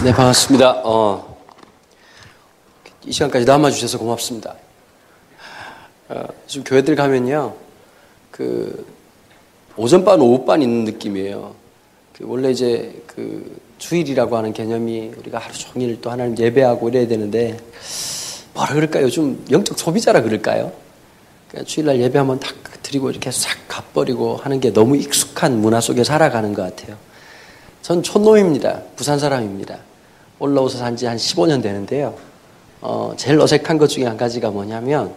네, 반갑습니다. 이 시간까지 남아주셔서 고맙습니다. 지금 교회들 가면요, 오전반, 오후반 있는 느낌이에요. 원래 이제 주일이라고 하는 개념이 우리가 하루 종일 또 하나님 예배하고 이래야 되는데, 뭐라 그럴까요? 좀 영적 소비자라 그럴까요? 그러니까 주일날 예배 한번 탁 드리고 이렇게 싹 가버리고 하는 게 너무 익숙한 문화 속에 살아가는 것 같아요. 전 촌놈입니다. 부산 사람입니다. 올라오서 산 지 한 15년 되는데요. 제일 어색한 것 중에 한 가지가 뭐냐면,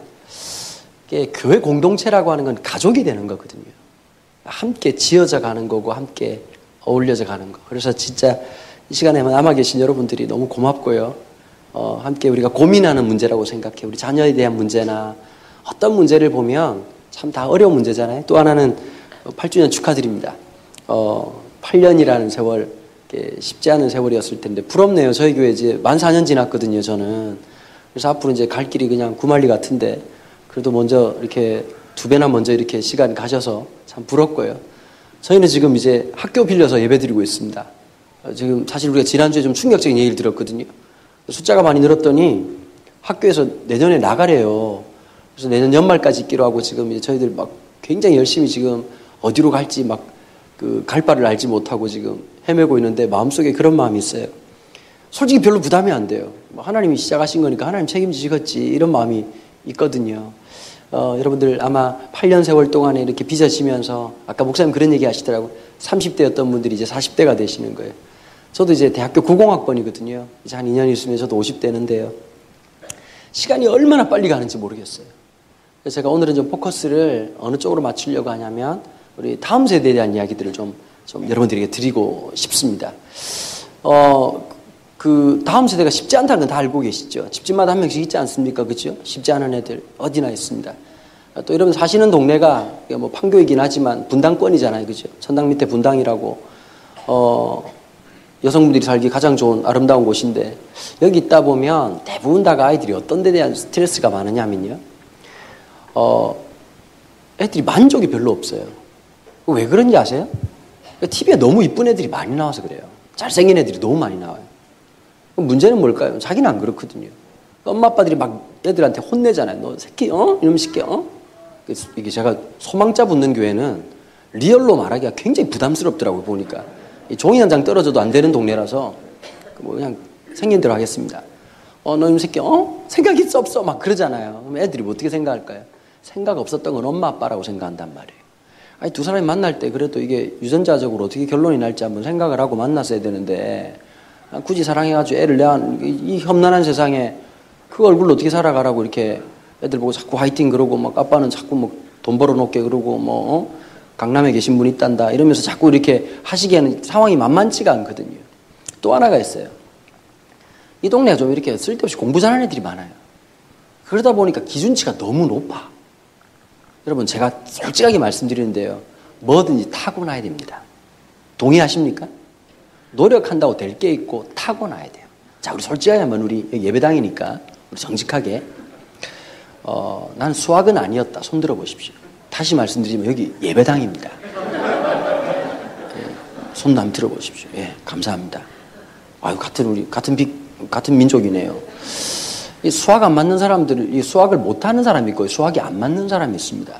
이게 교회 공동체라고 하는 건 가족이 되는 거거든요. 함께 지어져 가는 거고, 함께 어울려져 가는 거. 그래서 진짜 이 시간에 남아 계신 여러분들이 너무 고맙고요. 함께 우리가 고민하는 문제라고 생각해. 우리 자녀에 대한 문제나 어떤 문제를 보면 참 다 어려운 문제잖아요. 또 하나는 8주년 축하드립니다. 8년이라는 세월, 쉽지 않은 세월이었을 텐데 부럽네요. 저희 교회 이제 만 4년 지났거든요, 저는. 그래서 앞으로 이제 갈 길이 그냥 구말리 같은데, 그래도 먼저 이렇게 2배나 먼저 이렇게 시간 가셔서 참 부럽고요. 저희는 지금 이제 학교 빌려서 예배 드리고 있습니다. 지금 사실 우리가 지난주에 좀 충격적인 얘기를 들었거든요. 숫자가 많이 늘었더니 학교에서 내년에 나가래요. 그래서 내년 연말까지 있기로 하고 지금 이제 저희들 막 굉장히 열심히 지금 어디로 갈지 막 갈 바를 알지 못하고 지금 헤매고 있는데 마음속에 그런 마음이 있어요. 솔직히 별로 부담이 안 돼요. 하나님이 시작하신 거니까 하나님 책임지시겠지, 이런 마음이 있거든요. 여러분들 아마 8년 세월 동안에 이렇게 빚어지면서, 아까 목사님 그런 얘기 하시더라고요. 30대였던 분들이 이제 40대가 되시는 거예요. 저도 이제 대학교 90학번이거든요. 이제 한 2년 있으면 저도 50대는데요. 시간이 얼마나 빨리 가는지 모르겠어요. 그래서 제가 오늘은 좀 포커스를 어느 쪽으로 맞추려고 하냐면, 우리 다음 세대에 대한 이야기들을 좀 여러분들에게 드리고 싶습니다. 다음 세대가 쉽지 않다는 건 다 알고 계시죠? 집집마다 한 명씩 있지 않습니까? 그죠? 쉽지 않은 애들 어디나 있습니다. 또 여러분 사시는 동네가 뭐 판교이긴 하지만 분당권이잖아요. 그죠? 천당 밑에 분당이라고, 여성분들이 살기 가장 좋은 아름다운 곳인데, 여기 있다 보면 대부분 다가 아이들이 어떤 데 대한 스트레스가 많으냐면요. 애들이 만족이 별로 없어요. 왜 그런지 아세요? TV에 너무 이쁜 애들이 많이 나와서 그래요. 잘생긴 애들이 너무 많이 나와요. 그럼 문제는 뭘까요? 자기는 안 그렇거든요. 엄마 아빠들이 막 애들한테 혼내잖아요. 너 새끼, 이놈 새끼, 이게 제가 소망자 붙는 교회는 리얼로 말하기가 굉장히 부담스럽더라고요, 보니까. 종이 한 장 떨어져도 안 되는 동네라서 그냥 생긴 대로 하겠습니다. 너 이놈 새끼, 생각 있어 없어? 막 그러잖아요. 그럼 애들이 뭐 어떻게 생각할까요? 생각 없었던 건 엄마 아빠라고 생각한단 말이에요. 아니, 두 사람이 만날 때 그래도 이게 유전자적으로 어떻게 결론이 날지 한번 생각을 하고 만났어야 되는데, 굳이 사랑해가지고 애를 이 험난한 세상에 그 얼굴로 어떻게 살아가라고 이렇게 애들 보고 자꾸 화이팅 그러고, 막 아빠는 자꾸 뭐 돈 벌어놓게 그러고, 강남에 계신 분 있단다 이러면서 자꾸 이렇게 하시기에는 상황이 만만치가 않거든요. 또 하나가 있어요. 이 동네가 좀 이렇게 쓸데없이 공부 잘하는 애들이 많아요. 그러다 보니까 기준치가 너무 높아. 여러분, 제가 솔직하게 말씀드리는데요, 뭐든지 타고나야 됩니다. 동의하십니까? 노력한다고 될 게 있고 타고나야 돼요. 자, 우리 솔직하게 하면, 우리 여기 예배당이니까 우리 정직하게, 나는 수학은 아니었다, 손 들어 보십시오. 다시 말씀드리면 여기 예배당입니다. 손 한번 들어 보십시오. 예, 감사합니다. 아유, 같은 민족이네요. 이 수학 안 맞는 사람들, 이 수학을 못하는 사람이 있고 수학이 안 맞는 사람이 있습니다.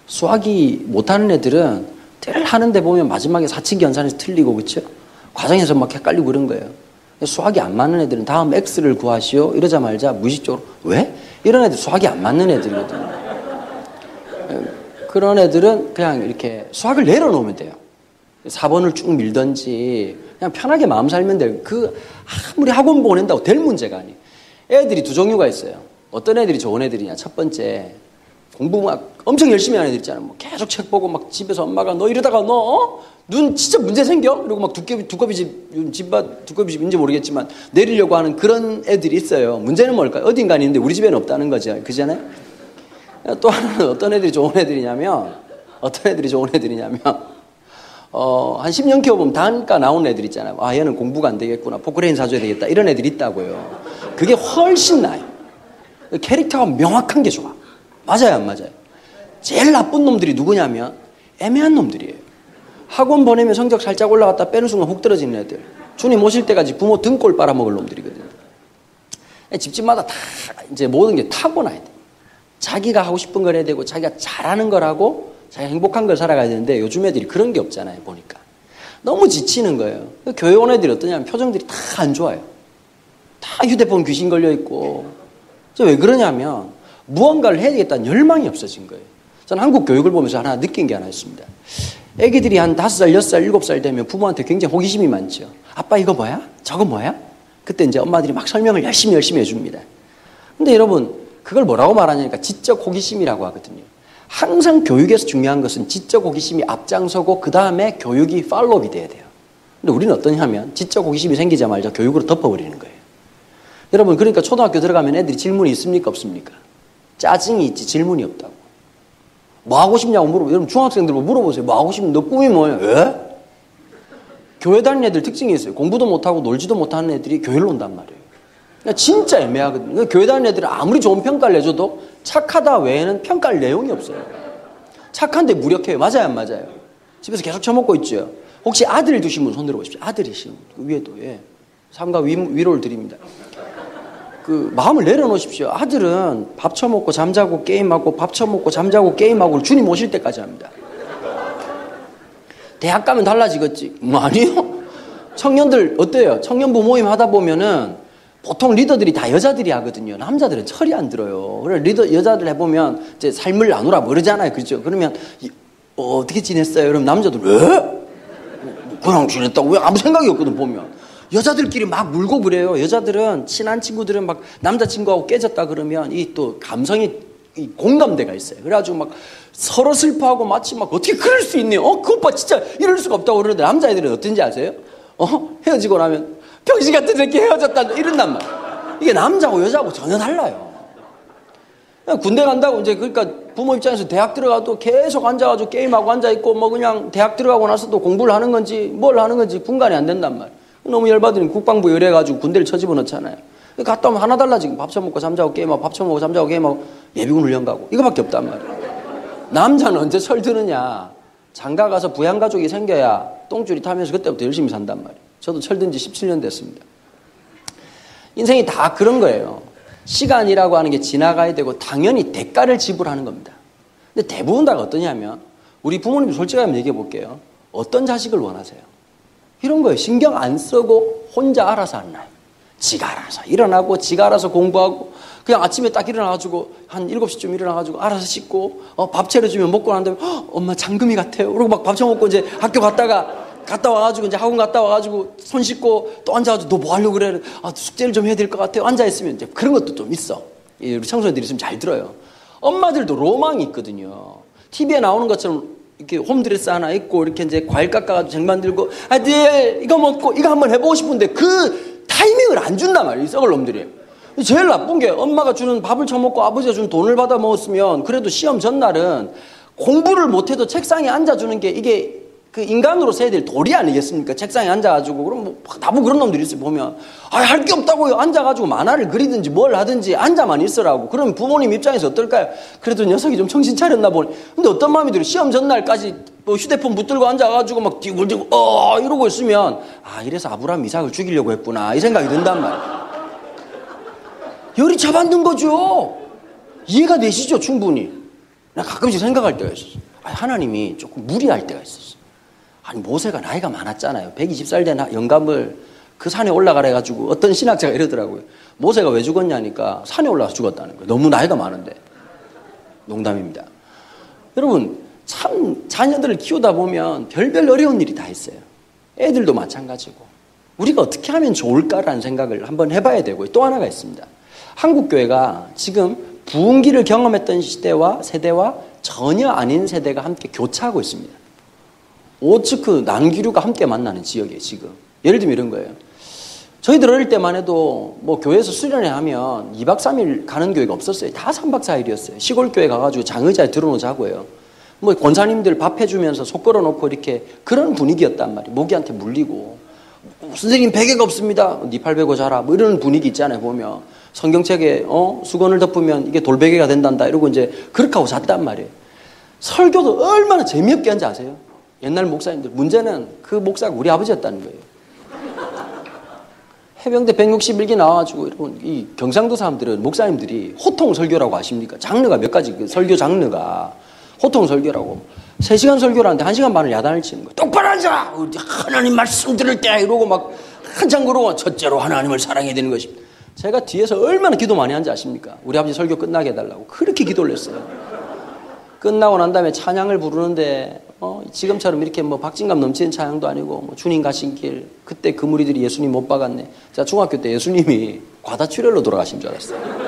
수학이 못하는 애들은 늘 하는데 보면 마지막에 사칙 연산에서 틀리고, 그렇죠? 과정에서 막 헷갈리고 그런 거예요. 수학이 안 맞는 애들은 다음 X를 구하시오 이러자 말자 무의식적으로 왜? 이런 애들 수학이 안 맞는 애들이거든요. 그런 애들은 그냥 이렇게 수학을 내려놓으면 돼요. 4번을 쭉 밀든지 그냥 편하게 마음 살면 돼요. 아무리 학원 보낸다고 될 문제가 아니에요. 애들이 두 종류가 있어요. 어떤 애들이 좋은 애들이냐. 첫 번째, 공부 막 엄청 열심히 하는 애들 있잖아요. 뭐 계속 책 보고 막 집에서 엄마가 너 이러다가 눈 진짜 문제 생겨? 그리고 막 두꺼비집인지 모르겠지만 내리려고 하는 그런 애들이 있어요. 문제는 뭘까요? 어딘가 있는데 우리 집에는 없다는 거죠. 그잖아요? 또 하나는 어떤 애들이 좋은 애들이냐면 한 10년 키워보면 단가 나온 애들 있잖아요. 아, 얘는 공부가 안 되겠구나. 포크레인 사줘야 되겠다. 이런 애들이 있다고요. 그게 훨씬 나아요. 캐릭터가 명확한 게 좋아. 맞아요, 안 맞아요? 제일 나쁜 놈들이 누구냐면 애매한 놈들이에요. 학원 보내면 성적 살짝 올라갔다 빼는 순간 훅 떨어지는 애들. 주님 오실 때까지 부모 등골 빨아먹을 놈들이거든요. 집집마다 다 이제 모든 게 타고나야 돼. 자기가 하고 싶은 걸 해야 되고 자기가 잘하는 걸 하고 자기가 행복한 걸 살아가야 되는데 요즘 애들이 그런 게 없잖아요. 보니까 너무 지치는 거예요. 교회 온 애들이 어떠냐면 표정들이 다 안 좋아요. 다 휴대폰 귀신 걸려있고. 왜 그러냐면 무언가를 해야겠다는 열망이 없어진 거예요. 저는 한국 교육을 보면서 하나 느낀 게 하나 있습니다. 애기들이 한 5살, 6살, 7살 되면 부모한테 굉장히 호기심이 많죠. 아빠 이거 뭐야? 저거 뭐야? 그때 이제 엄마들이 막 설명을 열심히 해줍니다. 근데 여러분 그걸 뭐라고 말하냐니까 지적 호기심이라고 하거든요. 항상 교육에서 중요한 것은 지적 호기심이 앞장서고 그 다음에 교육이 팔로업이 돼야 돼요. 근데 우리는 어떠냐면 지적 호기심이 생기자마자 교육으로 덮어버리는 거예요. 여러분 그러니까 초등학교 들어가면 애들이 질문이 있습니까 없습니까? 짜증이 있지 질문이 없다고. 뭐 하고 싶냐고 물어보세요. 여러분 중학생들 물어보세요. 뭐 하고 싶냐? 너 꿈이 뭐예요? 에? 교회 다니는 애들 특징이 있어요. 공부도 못하고 놀지도 못하는 애들이 교회를 온단 말이에요. 그러니까 진짜 애매하거든요. 교회 다니는 애들은 아무리 좋은 평가를 내줘도 착하다 외에는 평가할 내용이 없어요. 착한데 무력해요. 맞아요 안 맞아요? 집에서 계속 처먹고 있죠. 혹시 아들 두신 분 손 들어보십시오. 아들이신 분. 그 위에도 삼가 위로를 드립니다. 그 마음을 내려놓으십시오. 아들은 밥 처먹고 잠자고 게임하고 밥 처먹고 잠자고 게임하고 주님 오실 때까지 합니다. 대학 가면 달라지겠지? 뭐 아니요. 청년들 어때요? 청년부 모임 하다 보면은 보통 리더들이 다 여자들이 하거든요. 남자들은 철이 안 들어요. 그래 여자들 해보면 이제 삶을 나누라 그러잖아요. 그죠? 그러면 어떻게 지냈어요? 그럼 남자들 왜? 그냥 지냈다고 왜 아무 생각이 없거든 보면. 여자들끼리 막 물고 그래요. 여자들은 친한 친구들은 막 남자친구하고 깨졌다 그러면 이 또 감성이 이 공감대가 있어요. 그래가지고 막 서로 슬퍼하고 마치 막 어떻게 그럴 수 있네요. 그 오빠 진짜 이럴 수가 없다고 그러는데 남자애들은 어떤지 아세요? 헤어지고 나면 병신 같은 새끼 헤어졌다 이런단 말이에요. 이게 남자고 여자고 전혀 달라요. 군대 간다고 이제 그러니까 부모 입장에서 대학 들어가도 계속 앉아가지고 게임하고 앉아있고 뭐 그냥 대학 들어가고 나서도 공부를 하는 건지 뭘 하는 건지 분간이 안 된단 말이에요. 너무 열받으니 국방부 의뢰해가지고 군대를 쳐집어넣잖아요. 갔다 오면 하나 달라지고 밥 처먹고 잠자고 게임하고 밥 처먹고 잠자고 게임하고 예비군 훈련 가고 이거밖에 없단 말이에요. 남자는 언제 철 드느냐. 장가 가서 부양가족이 생겨야 똥줄이 타면서 그때부터 열심히 산단 말이에요. 저도 철든 지 17년 됐습니다. 인생이 다 그런 거예요. 시간이라고 하는 게 지나가야 되고 당연히 대가를 지불하는 겁니다. 근데 대부분 다가 어떠냐면 우리 부모님 솔직하게 한번 얘기해 볼게요. 어떤 자식을 원하세요? 이런 거예요. 신경 안 쓰고 혼자 알아서 안 나요. 지가 알아서 일어나고 지가 알아서 공부하고 그냥 아침에 딱 일어나가지고 한 7시쯤 일어나가지고 알아서 씻고 밥 차려주면 먹고 난 다음에 엄마 장금이 같아요. 그리고 막 밥 처먹고 이제 학교 갔다 와가지고 이제 학원 갔다 와가지고 손 씻고 또 앉아가지고 너 뭐 하려고 그래? 숙제를 좀 해야 될 것 같아요. 앉아있으면 이제 그런 것도 좀 있어. 우리 청소년들이 있으면 잘 들어요. 엄마들도 로망이 있거든요. TV에 나오는 것처럼 이렇게 홈드레스 하나 입고 이렇게 이제 과일 깎아가지고 쟁반 들고 아들 이거 먹고 이거 한번 해보고 싶은데 그 타이밍을 안 준단 말이에요. 이 썩을 놈들이. 제일 나쁜 게 엄마가 주는 밥을 처먹고 아버지가 주는 돈을 받아 먹었으면 그래도 시험 전날은 공부를 못해도 책상에 앉아주는 게 이게 그 인간으로서 해야 될 도리 아니겠습니까? 책상에 앉아가지고 그럼 뭐 나보고 그런 놈들이 있어요. 보면 할 게 없다고요. 앉아가지고 만화를 그리든지 뭘 하든지 앉아만 있으라고. 그럼 부모님 입장에서 어떨까요? 그래도 녀석이 좀 정신 차렸나 보니. 근데 어떤 마음이 들어요? 시험 전날까지 뭐 휴대폰 붙들고 앉아가지고 막 띠굴띠굴 이러고 있으면 이래서 아브라함 이삭을 죽이려고 했구나 이 생각이 든단 말이에요. 열이 잡아든 거죠. 이해가 되시죠? 충분히. 나 가끔씩 생각할 때가 있었어. 하나님이 조금 무리할 때가 있었어. 모세가 나이가 많았잖아요. 120살 된 영감을 그 산에 올라가라 해가지고 어떤 신학자가 이러더라고요. 모세가 왜 죽었냐니까 산에 올라가서 죽었다는 거예요. 너무 나이가 많은데. 농담입니다. 여러분 참 자녀들을 키우다 보면 별별 어려운 일이 다 있어요. 애들도 마찬가지고. 우리가 어떻게 하면 좋을까라는 생각을 한번 해봐야 되고요. 또 하나가 있습니다. 한국교회가 지금 부흥기를 경험했던 시대와 세대와 전혀 아닌 세대가 함께 교차하고 있습니다. 오츠크, 난기류가 함께 만나는 지역이에요, 지금. 예를 들면 이런 거예요. 저희들 어릴 때만 해도 뭐 교회에서 수련회 하면 2박 3일 가는 교회가 없었어요. 다 3박 4일이었어요. 시골 교회 가가지고 장의자에 들어놓자고요. 뭐 권사님들 밥 해주면서 속 걸어놓고 이렇게 그런 분위기였단 말이에요. 모기한테 물리고. 선생님 베개가 없습니다. 네 팔 베고 자라. 뭐 이런 분위기 있잖아요, 보면. 성경책에 수건을 덮으면 이게 돌베개가 된단다. 이러고 이제 그렇게 하고 잤단 말이에요. 설교도 얼마나 재미없게 한지 아세요? 옛날 목사님들. 문제는 그 목사가 우리 아버지였다는 거예요. 해병대 161기 나와가지고 여러분 이 경상도 사람들은 목사님들이 호통 설교라고 아십니까? 장르가 몇 가지 그 설교 장르가 호통 설교라고 3시간 설교를 하는데 1시간 반을 야단을 치는 거예요. 똑바로 앉아! 하나님 말씀 들을 때 이러고 막 한참 그러고 첫째로 하나님을 사랑해야 되는 것입니다. 제가 뒤에서 얼마나 기도 많이 한지 아십니까? 우리 아버지 설교 끝나게 해달라고 그렇게 기도를 했어요. 끝나고 난 다음에 찬양을 부르는데 지금처럼 이렇게 뭐 박진감 넘치는 찬양도 아니고 뭐 주님 가신 길 그때 그 무리들이 예수님 못 박았네. 제가 중학교 때 예수님이 과다출혈로 돌아가신 줄 알았어요.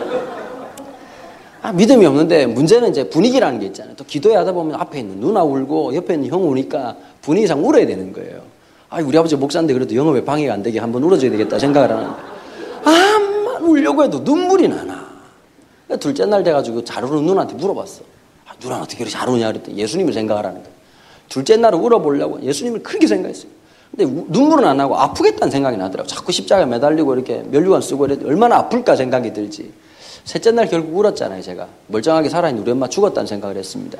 믿음이 없는데 문제는 이제 분위기라는 게 있잖아요. 또 기도에 하다 보면 앞에 있는 누나 울고 옆에 있는 형 우니까 분위기상 울어야 되는 거예요. 우리 아버지 목사인데 그래도 영업에 방해가 안 되게 한번 울어줘야 되겠다 생각을 하는데 암만 울려고 해도 눈물이 나나. 둘째 날 돼가지고 잘 우는 누나한테 물어봤어. 누나 어떻게 그렇게 잘 우냐 그랬더니 예수님을 생각하라는 거예요. 둘째 날은 울어보려고 예수님을 그렇게 생각했어요. 근데 눈물은 안 나고 아프겠다는 생각이 나더라고요. 자꾸 십자가에 매달리고 이렇게 면류관 쓰고 이랬더니 얼마나 아플까 생각이 들지. 셋째 날 결국 울었잖아요. 제가 멀쩡하게 살아있는 우리 엄마 죽었다는 생각을 했습니다.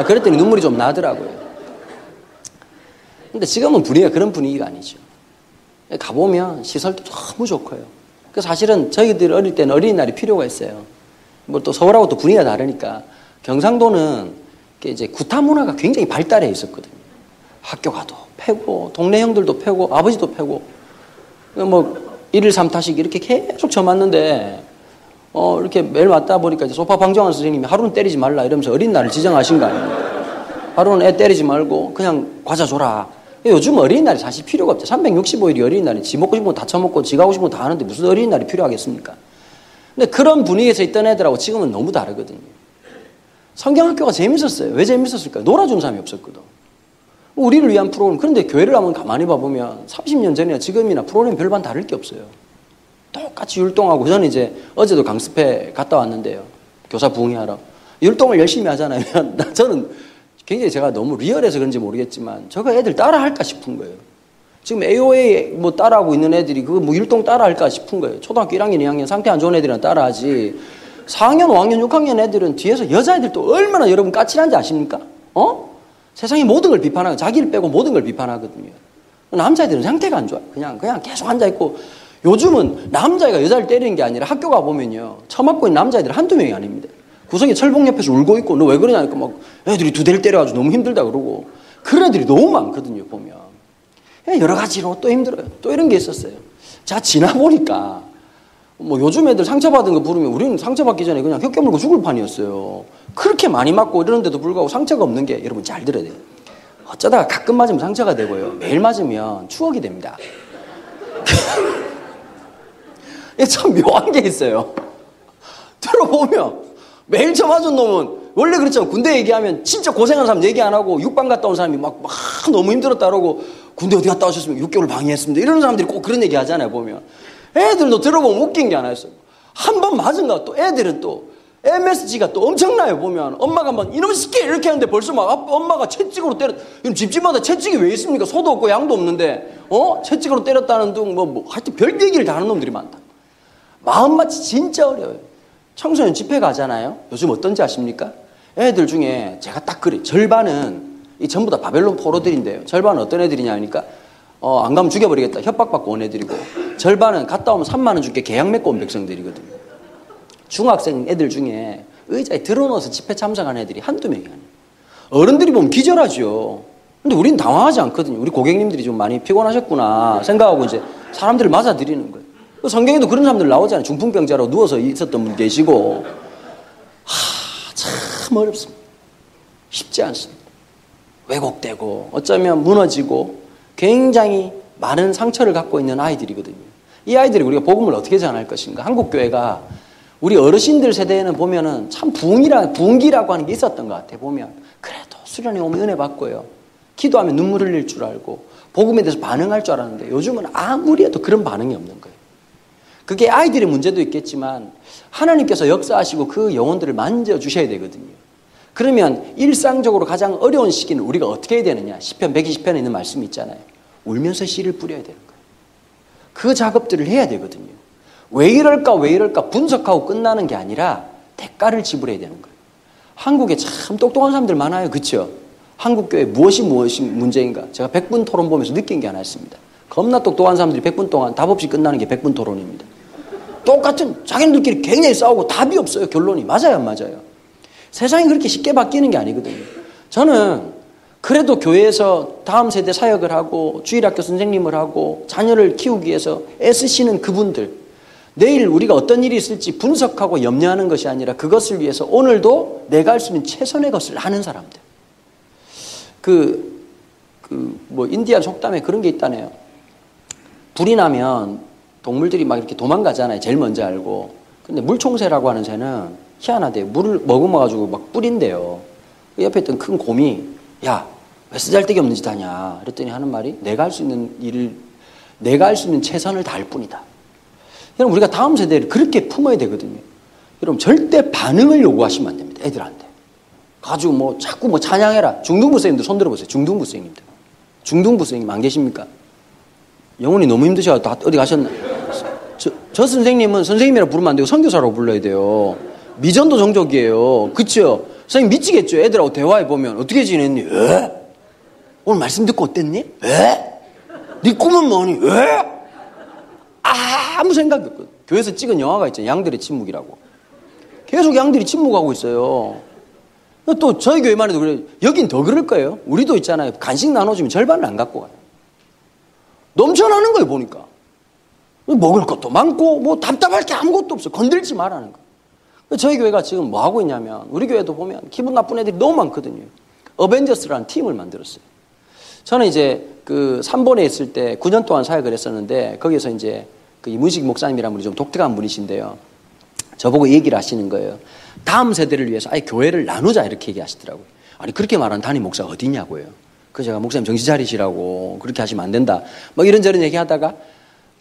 그랬더니 눈물이 좀 나더라고요. 근데 지금은 분위기가 그런 분위기가 아니죠. 가보면 시설도 너무 좋고요. 그래서 사실은 저희들 어릴 때는 어린이날이 필요가 있어요. 뭐 또 서울하고 또 분위기가 다르니까 경상도는 이제 구타 문화가 굉장히 발달해 있었거든요. 학교 가도 패고 동네 형들도 패고 아버지도 패고 뭐 1일 3타씩 이렇게 계속 쳐맞는데 이렇게 매일 왔다 보니까 이제 소파 방정환 선생님이 하루는 때리지 말라 이러면서 어린날을 지정하신 거 아니에요. 하루는 애 때리지 말고 그냥 과자 줘라. 요즘 어린이날이 사실 필요가 없죠. 365일이 어린이날이 지 먹고 싶은 거 다 처먹고 지가 하고 싶은 거 다 하는데 무슨 어린이날이 필요하겠습니까? 근데 그런 분위기에서 있던 애들하고 지금은 너무 다르거든요. 성경학교가 재밌었어요. 왜 재밌었을까요? 놀아주는 사람이 없었거든. 우리를 위한 프로그램. 그런데 교회를 한번 가만히 봐보면 30년 전이나 지금이나 프로그램 별반 다를 게 없어요. 똑같이 율동하고 저는 이제 어제도 강습회 갔다 왔는데요. 교사 부흥회하러. 율동을 열심히 하잖아요. 저는 굉장히 제가 너무 리얼해서 그런지 모르겠지만 저거 애들 따라할까 싶은 거예요. 지금 AOA 뭐 따라하고 있는 애들이 그거 뭐 율동 따라할까 싶은 거예요. 초등학교 1학년, 2학년 상태 안 좋은 애들이랑 따라하지. 4학년, 5학년, 6학년 애들은 뒤에서 여자애들도 얼마나 여러분 까칠한지 아십니까? 세상의 모든 걸 비판하고 자기를 빼고 모든 걸 비판하거든요. 남자애들은 상태가 안 좋아요. 그냥 계속 앉아있고 요즘은 남자애가 여자를 때리는 게 아니라 학교 가보면요. 처맞고 있는 남자애들 한두 명이 아닙니다. 구석에 철봉 옆에서 울고 있고 너 왜 그러냐니까 막 애들이 두 대를 때려가지고 너무 힘들다 그러고 그런 애들이 너무 많거든요. 보면 여러 가지로 또 힘들어요. 또 이런 게 있었어요. 자 지나보니까 뭐 요즘 애들 상처받은 거 부르면 우리는 상처받기 전에 그냥 혀 깨물고 죽을 판이었어요. 그렇게 많이 맞고 이러는데도 불구하고 상처가 없는 게 여러분 잘 들어야 돼요. 어쩌다가 가끔 맞으면 상처가 되고요. 매일 맞으면 추억이 됩니다. 이게 참 묘한 게 있어요. 들어보면 매일 쳐 맞은 놈은 원래 그렇잖아요. 군대 얘기하면 진짜 고생한 사람 얘기 안 하고 육방 갔다 온 사람이 막 너무 힘들었다 그러고 군대 어디 갔다 오셨으면 6개월 방해했습니다. 이런 사람들이 꼭 그런 얘기 하잖아요. 보면 애들도 들어보면 웃긴 게 하나 있어요. 한 번 맞은가 또 애들은 또 MSG가 또 엄청나요. 보면 엄마가 막 이놈의 새끼 이렇게 하는데 벌써 막 엄마가 채찍으로 때렸. 집집마다 채찍이 왜 있습니까? 소도 없고 양도 없는데 채찍으로 때렸다는 둥 뭐 하여튼 별 얘기를 다 하는 놈들이 많다. 마음마치 진짜 어려워요. 청소년 집회 가잖아요. 요즘 어떤지 아십니까? 애들 중에 제가 딱 그래. 절반은 이 전부 다 바벨론 포로들인데요. 절반은 어떤 애들이냐 하니까 안 가면 죽여버리겠다. 협박받고 온 애들이고 절반은 갔다 오면 3만 원 줄게 계약 맺고 온 백성들이거든요. 중학생 애들 중에 의자에 들어놓아서 집회 참석한 애들이 한두 명이 아니에요. 어른들이 보면 기절하죠. 근데 우리는 당황하지 않거든요. 우리 고객님들이 좀 많이 피곤하셨구나 생각하고 이제 사람들을 맞아들이는 거예요. 성경에도 그런 사람들 나오잖아요. 중풍병자로 누워서 있었던 분 계시고. 참 어렵습니다. 쉽지 않습니다. 왜곡되고 어쩌면 무너지고 굉장히 많은 상처를 갖고 있는 아이들이거든요. 이 아이들이 우리가 복음을 어떻게 전할 것인가. 한국교회가 우리 어르신들 세대에는 보면은 참 부흥기라고 하는 게 있었던 것 같아요. 보면 그래도 수련회 오면 은혜 받고요. 기도하면 눈물 흘릴 줄 알고 복음에 대해서 반응할 줄 알았는데 요즘은 아무리 해도 그런 반응이 없는 거예요. 그게 아이들의 문제도 있겠지만 하나님께서 역사하시고 그 영혼들을 만져주셔야 되거든요. 그러면 일상적으로 가장 어려운 시기는 우리가 어떻게 해야 되느냐. 시편 120편에 있는 말씀이 있잖아요. 울면서 씨를 뿌려야 되는 거예요. 그 작업들을 해야 되거든요. 왜 이럴까 분석하고 끝나는 게 아니라 대가를 지불해야 되는 거예요. 한국에 참 똑똑한 사람들 많아요. 그렇죠? 한국교회 무엇이 문제인가. 제가 100분 토론 보면서 느낀 게 하나 있습니다. 겁나 똑똑한 사람들이 100분 동안 답 없이 끝나는 게 100분 토론입니다. 똑같은 자기네들끼리 굉장히 싸우고 답이 없어요. 결론이. 맞아요, 안 맞아요? 세상이 그렇게 쉽게 바뀌는 게 아니거든요. 저는 그래도 교회에서 다음 세대 사역을 하고 주일학교 선생님을 하고 자녀를 키우기 위해서 애쓰시는 그분들, 내일 우리가 어떤 일이 있을지 분석하고 염려하는 것이 아니라 그것을 위해서 오늘도 내가 할 수 있는 최선의 것을 하는 사람들. 뭐 인디안 속담에 그런 게 있다네요. 불이 나면 동물들이 막 이렇게 도망가잖아요. 제일 먼저 알고. 근데 물총새라고 하는 새는 희한하대요. 물을 머금어가지고 막 뿌린대요. 옆에 있던 큰 곰이, 야, 왜 쓰잘데기 없는 짓 하냐. 그랬더니 하는 말이, 내가 할 수 있는 일을, 내가 할 수 있는 최선을 다할 뿐이다. 여러분, 우리가 다음 세대를 그렇게 품어야 되거든요. 여러분, 절대 반응을 요구하시면 안 됩니다. 애들한테. 가지고 뭐 자꾸 뭐 찬양해라. 중등부 선생님들 손 들어보세요. 중등부 선생님들. 중등부 선생님 안 계십니까? 영혼이 너무 힘드셔서 다 어디 가셨나? 저 선생님은 선생님이라 부르면 안 되고 선교사라고 불러야 돼요. 미전도 정적이에요. 그쵸? 선생님 미치겠죠? 애들하고 대화해 보면 어떻게 지냈니? 왜? 오늘 말씀 듣고 어땠니? 왜? 네 꿈은 뭐니? 왜? 아무 생각이 없거든. 교회에서 찍은 영화가 있잖아요. 양들의 침묵이라고. 계속 양들이 침묵하고 있어요. 또 저희 교회만 해도 그래요. 여긴 더 그럴 거예요. 우리도 있잖아요. 간식 나눠주면 절반을 안 갖고 가요. 넘쳐나는 거예요, 보니까. 먹을 것도 많고 뭐 답답할 게 아무것도 없어. 건들지 말라는 거. 저희 교회가 지금 뭐 하고 있냐면, 우리 교회도 보면 기분 나쁜 애들이 너무 많거든요. 어벤져스라는 팀을 만들었어요. 저는 이제 그 3번에 있을 때 9년 동안 사역을 했었는데, 거기서 이제 그 이문식 목사님이라는 분이 좀 독특한 분이신데요. 저보고 얘기를 하시는 거예요. 다음 세대를 위해서 아예 교회를 나누자, 이렇게 얘기하시더라고요. 아니, 그렇게 말하는 담임 목사가 어디냐고요. 그래서 제가 목사님 정신 차리시라고, 그렇게 하시면 안 된다, 뭐 이런저런 얘기하다가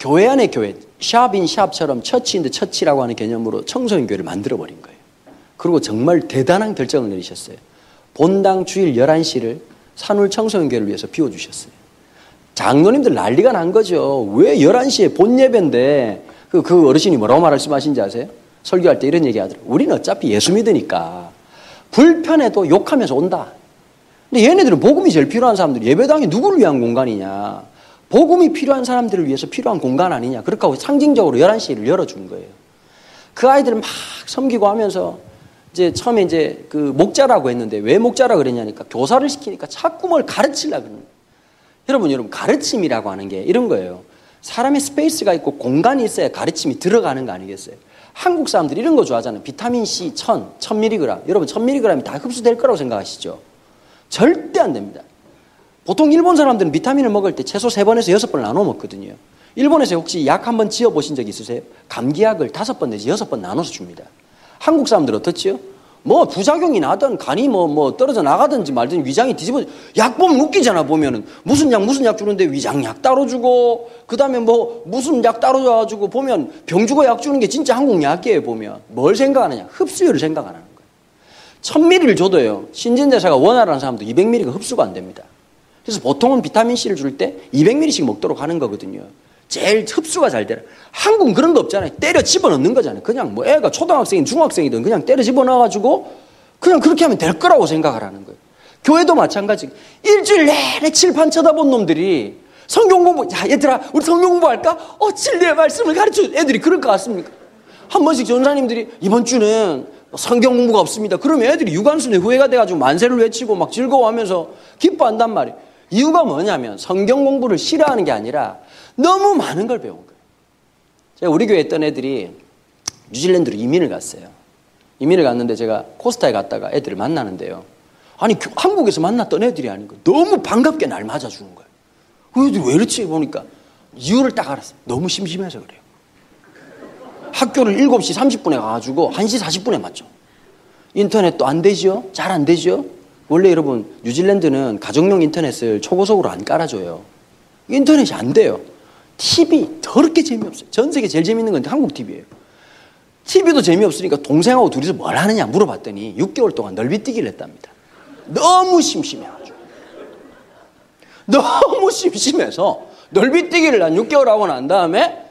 교회 안에 교회, 샵인 샵처럼 처치인데 처치라고 하는 개념으로 청소년 교회를 만들어버린 거예요. 그리고 정말 대단한 결정을 내리셨어요. 본당 주일 11시를 산울 청소년 교회를 위해서 비워주셨어요. 장로님들 난리가 난 거죠. 왜 11시에 본 예배인데, 그 어르신이 뭐라고 말씀하신지 아세요? 설교할 때 이런 얘기 하더라고요. 우리는 어차피 예수 믿으니까 불편해도 욕하면서 온다. 근데 얘네들은 복음이 제일 필요한 사람들, 예배당이 누구를 위한 공간이냐, 복음이 필요한 사람들을 위해서 필요한 공간 아니냐. 그렇게 하고 상징적으로 11시를 열어준 거예요. 그 아이들을 막 섬기고 하면서 이제 처음에 이제 그 목자라고 했는데, 왜 목자라고 그랬냐니까 교사를 시키니까 자꾸 뭘 가르치려고 그러는 거예요. 여러분, 가르침이라고 하는 게 이런 거예요. 사람의 스페이스가 있고 공간이 있어야 가르침이 들어가는 거 아니겠어요? 한국 사람들이 이런 거 좋아하잖아요. 비타민C 1000mg. 여러분, 1000mg이 다 흡수될 거라고 생각하시죠? 절대 안 됩니다. 보통 일본 사람들은 비타민을 먹을 때 최소 3번에서 6번 나눠 먹거든요. 일본에서 혹시 약 한번 지어보신 적 있으세요? 감기약을 5번 내지 6번 나눠서 줍니다. 한국 사람들 어떻지요? 뭐 부작용이 나든 간이 뭐 떨어져 나가든지 말든지 위장이 뒤집어져. 약 보면 웃기잖아, 보면은. 무슨 약 주는데 위장약 따로 주고, 그 다음에 뭐 무슨 약 따로 줘가지고 보면 병 주고 약 주는 게 진짜 한국 약이에요, 보면. 뭘 생각하느냐? 흡수율을 생각 안 하는 거예요. 1000ml를 줘도요, 신진대사가 원활한 사람도 200ml가 흡수가 안 됩니다. 그래서 보통은 비타민C를 줄 때 200ml씩 먹도록 하는 거거든요. 제일 흡수가 잘 되라. 한국은 그런 거 없잖아요. 때려 집어넣는 거잖아요. 그냥 뭐 애가 초등학생이든 중학생이든 그냥 때려 집어넣어가지고 그냥 그렇게 하면 될 거라고 생각을 하는 거예요. 교회도 마찬가지. 일주일 내내 칠판 쳐다본 놈들이 성경 공부, 야, 얘들아, 우리 성경 공부할까? 진리의 말씀을 가르쳐. 애들이 그럴 것 같습니까? 한 번씩 전사님들이 이번 주는 성경 공부가 없습니다. 그러면 애들이 유관순의 후회가 돼가지고 만세를 외치고 막 즐거워하면서 기뻐한단 말이에요. 이유가 뭐냐면 성경 공부를 싫어하는 게 아니라 너무 많은 걸 배운 거예요. 제가 우리 교회에 있던 애들이 뉴질랜드로 이민을 갔어요. 이민을 갔는데 제가 코스타에 갔다가 애들을 만나는데요. 아니, 한국에서 만났던 애들이 아니고 너무 반갑게 날 맞아주는 거예요. 그 애들이 왜 이렇지 보니까 이유를 딱 알았어요. 너무 심심해서 그래요. 학교를 7시 30분에 가가지고 1시 40분에 맞죠. 인터넷도 안 되죠? 잘 안 되죠? 원래 여러분, 뉴질랜드는 가정용 인터넷을 초고속으로 안 깔아줘요. 인터넷이 안 돼요. TV 더럽게 재미없어요. 전 세계 제일 재밌는 건 한국 TV예요. TV도 재미없으니까 동생하고 둘이서 뭘 하느냐 물어봤더니 6개월 동안 넓이뛰기를 했답니다. 너무 심심해가지고. 너무 심심해서 넓이뛰기를 한 6개월 하고 난 다음에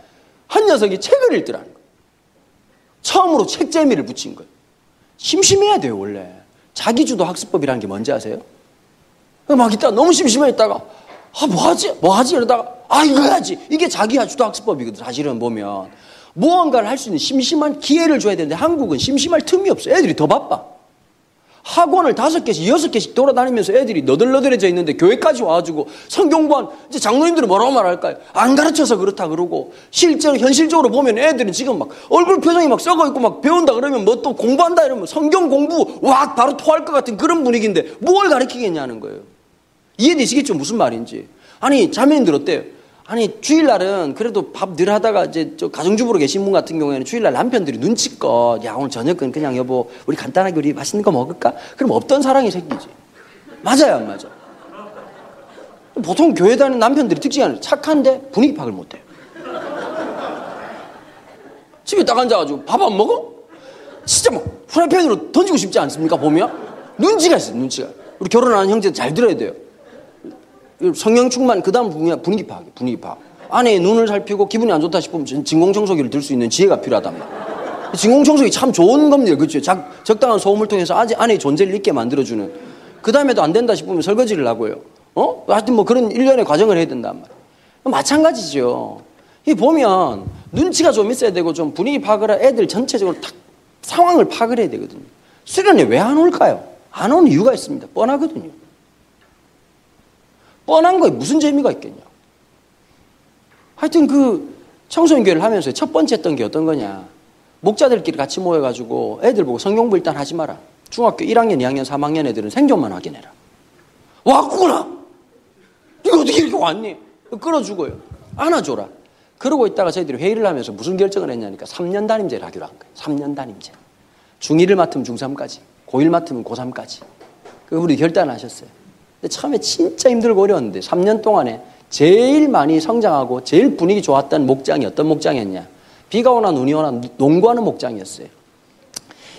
한 녀석이 책을 읽더라는 거예요. 처음으로 책 재미를 붙인 거예요. 심심해야 돼요, 원래. 자기주도 학습법이라는 게 뭔지 아세요? 막 있다가 너무 심심해 있다가 뭐하지? 이러다가, 이거 해야지. 이게 자기야 주도학습법이거든, 사실은 보면. 무언가를 할 수 있는 심심한 기회를 줘야 되는데 한국은 심심할 틈이 없어. 애들이 더 바빠. 학원을 5개씩, 6개씩 돌아다니면서 애들이 너덜너덜해져 있는데 교회까지 와가지고 성경관, 이제 장로님들은 뭐라고 말할까요? 안 가르쳐서 그렇다 그러고, 현실적으로 보면 애들은 지금 막 얼굴 표정이 막 썩어있고 막 배운다 그러면 뭐 또 공부한다 이러면 성경 공부, 바로 토할 것 같은 그런 분위기인데 뭘 가르치겠냐는 거예요. 이해되시겠죠? 무슨 말인지. 아니, 자매님들 어때요? 아니, 주일날은 그래도 밥 늘 하다가 이제 가정주부로 계신 분 같은 경우에는 주일날 남편들이 눈치껏, 야, 오늘 저녁은 그냥 여보, 우리 간단하게 우리 맛있는 거 먹을까? 그럼 없던 사랑이 생기지. 맞아요, 안 맞아? 보통 교회 다니는 남편들이 특징이 아니라 착한데 분위기 파악을 못 해요. 집에 딱 앉아가지고 밥 안 먹어? 진짜 막 프라이팬으로 던지고 싶지 않습니까? 보면? 눈치가 있어요, 눈치가. 우리 결혼하는 형제들 잘 들어야 돼요. 성령 충만, 그 다음 분위기 파악이에요, 분위기 파악. 아내의 눈을 살피고 기분이 안 좋다 싶으면 진공청소기를 들 수 있는 지혜가 필요하단 말이에요. 진공청소기 참 좋은 겁니다. 그렇죠? 적당한 소음을 통해서 아내의 존재를 잊게 만들어주는. 그 다음에도 안 된다 싶으면 설거지를 하고요. 하여튼 뭐 그런 일련의 과정을 해야 된단 말이에요. 마찬가지죠. 이 보면 눈치가 좀 있어야 되고 좀 분위기 파악을 애들 전체적으로 딱 상황을 파악을 해야 되거든요. 수련회 왜 안 올까요? 안 오는 이유가 있습니다. 뻔하거든요. 뻔한 거에 무슨 재미가 있겠냐. 하여튼 그 청소년교회를 하면서 첫 번째 했던 게 어떤 거냐. 목자들끼리 같이 모여가지고 애들 보고 성경부 일단 하지 마라. 중학교 1학년, 2학년, 3학년 애들은 생존만 확인해라. 왔구나. 이거 어떻게 이렇게 왔니? 끌어주고요. 안아줘라. 그러고 있다가 저희들이 회의를 하면서 무슨 결정을 했냐니까 3년 담임제를 하기로 한 거예요. 3년 담임제. 중1을 맡으면 중3까지, 고1 맡으면 고3까지. 우리 결단하셨어요. 근데 처음에 진짜 힘들고 어려웠는데 3년 동안에 제일 많이 성장하고 제일 분위기 좋았던 목장이 어떤 목장이었냐. 비가 오나 눈이 오나 농구하는 목장이었어요.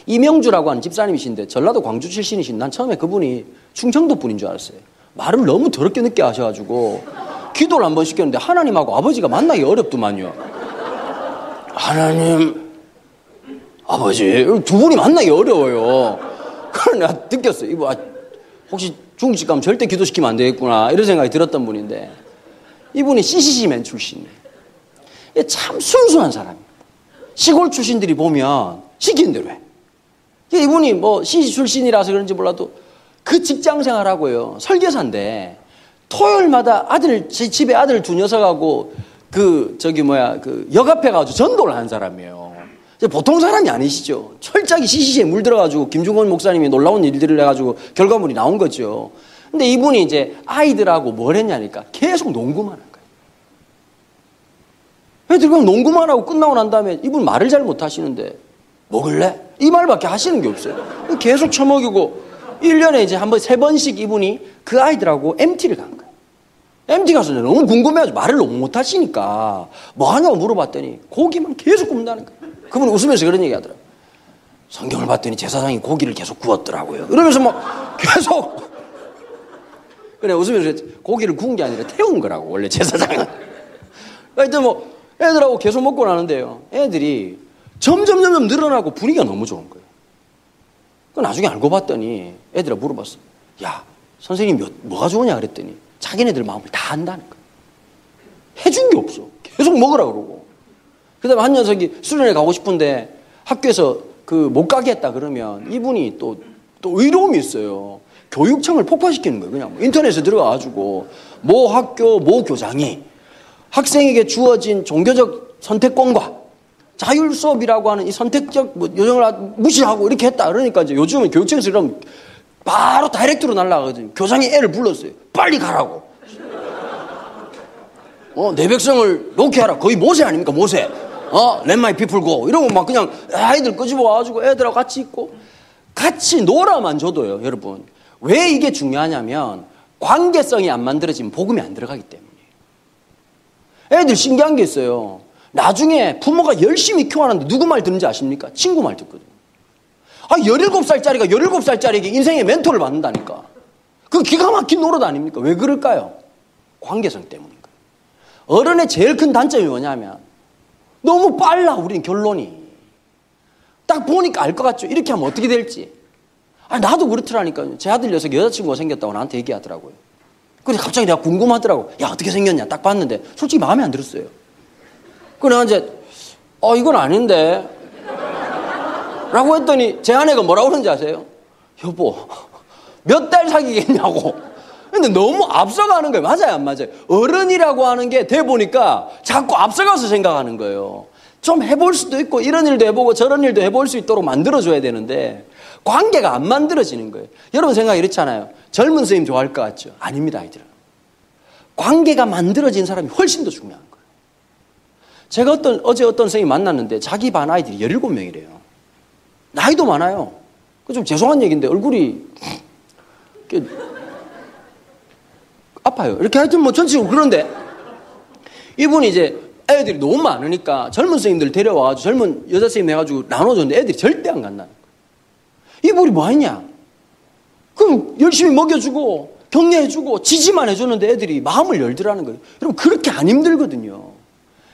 이명주라고 하는 집사님이신데 전라도 광주 출신이신, 난 처음에 그분이 충청도 분인 줄 알았어요. 말을 너무 더럽게 늦게 하셔가지고 기도를 한번 시켰는데 하나님하고 아버지가 만나기 어렵더만요. 하나님, 아버지, 두 분이 만나기 어려워요. 그래서 내가 느꼈어요. 이거 혹시 중국집 가면 절대 기도시키면 안 되겠구나 이런 생각이 들었던 분인데, 이분이 CCC맨 출신이에요. 참 순수한 사람이에요. 시골 출신들이 보면 시키는 대로 해. 이분이 뭐 CCC 출신이라서 그런지 몰라도 그 직장 생활하고요, 설계사인데 토요일마다 집에 아들 두 녀석하고 그 역 앞에 가서 전도를 하는 사람이에요. 보통 사람이 아니시죠. 철저하게 CCC에 물들어가지고 김중건 목사님이 놀라운 일들을 해가지고 결과물이 나온 거죠. 근데 이분이 이제 아이들하고 뭘 했냐니까 계속 농구만 한 거예요. 애들 그냥 농구만 하고 끝나고 난 다음에 이분 말을 잘 못하시는데 먹을래? 이 말밖에 하시는 게 없어요. 계속 처먹이고 1년에 이제 한번 3번씩 이분이 그 아이들하고 MT를 간 거예요. MT 가서 너무 궁금해가지고 말을 너무 못하시니까 뭐 하냐고 물어봤더니 고기만 계속 굽는다는 거예요. 그분이 웃으면서 그런 얘기 하더라고요. 성경을 봤더니 제사장이 고기를 계속 구웠더라고요. 이러면서 막 계속 그래 웃으면서 고기를 구운 게 아니라 태운 거라고 원래 제사장은. 하여튼 뭐 애들하고 계속 먹고 나는데요, 애들이 점점 늘어나고 분위기가 너무 좋은 거예요. 그 나중에 알고 봤더니 애들아 물어봤어. 야, 선생님 뭐가 좋으냐 그랬더니 자기네들 마음을 다 안다는 거예요. 해준 게 없어. 계속 먹으라 그러고. 그 다음에 한 녀석이 수련회 가고 싶은데 학교에서 못 가게 했다 그러면 이분이 또 의로움이 있어요. 교육청을 폭파시키는 거예요. 그냥 인터넷에 들어가가지고 모 학교 모 교장이 학생에게 주어진 종교적 선택권과 자율 수업이라고 하는 이 선택적 요령을 무시하고 이렇게 했다. 그러니까 이제 요즘은 교육청에서 그러면 바로 다이렉트로 날라가거든요. 교장이 애를 불렀어요. 빨리 가라고. 내 백성을 놓게 하라. 거의 모세 아닙니까, 모세. Let my people go. 이러고 막 그냥 아이들 끄집어 와가지고 애들하고 같이 있고 같이 놀아만 줘도요, 여러분. 왜 이게 중요하냐면 관계성이 안 만들어지면 복음이 안 들어가기 때문이에요. 애들 신기한 게 있어요. 나중에 부모가 열심히 키워놨는데 누구 말 듣는지 아십니까? 친구 말 듣거든요. 17살짜리가 17살짜리에게 인생의 멘토를 받는다니까. 그 기가 막힌 노릇 아닙니까? 왜 그럴까요? 관계성 때문인 거예요. 어른의 제일 큰 단점이 뭐냐면 너무 빨라, 우린 결론이. 딱 보니까 알 것 같죠? 이렇게 하면 어떻게 될지. 나도 그렇더라니까요. 제 아들 녀석 여자친구가 생겼다고 나한테 얘기하더라고요. 근데 갑자기 내가 궁금하더라고. 야, 어떻게 생겼냐? 딱 봤는데 솔직히 마음에 안 들었어요. 그래 내가 이제 이건 아닌데 라고 했더니 제 아내가 뭐라고 그러는지 아세요? 여보, 몇 달 사귀겠냐고. 근데 너무 앞서가는 거예요. 맞아요, 안 맞아요? 어른이라고 하는 게 돼 보니까 자꾸 앞서가서 생각하는 거예요. 좀 해볼 수도 있고 이런 일도 해보고 저런 일도 해볼 수 있도록 만들어줘야 되는데 관계가 안 만들어지는 거예요. 여러분 생각 이렇잖아요. 젊은 선생님 좋아할 것 같죠? 아닙니다, 아이들은. 관계가 만들어진 사람이 훨씬 더 중요한 거예요. 제가 어제 어떤 선생님 만났는데 자기 반 아이들이 17명이래요. 나이도 많아요. 좀 죄송한 얘기인데 얼굴이 아파요. 이렇게 하여튼 뭐 전체적으로 그런데 이분이 이제 애들이 너무 많으니까 젊은 선생님들 데려와가지고 젊은 여자 선생님 해가지고 나눠줬는데 애들이 절대 안 간다는 거예요. 이분이 뭐 했냐? 그럼 열심히 먹여주고 격려해주고 지지만 해줬는데 애들이 마음을 열더라는 거예요. 여러분 그렇게 안 힘들거든요.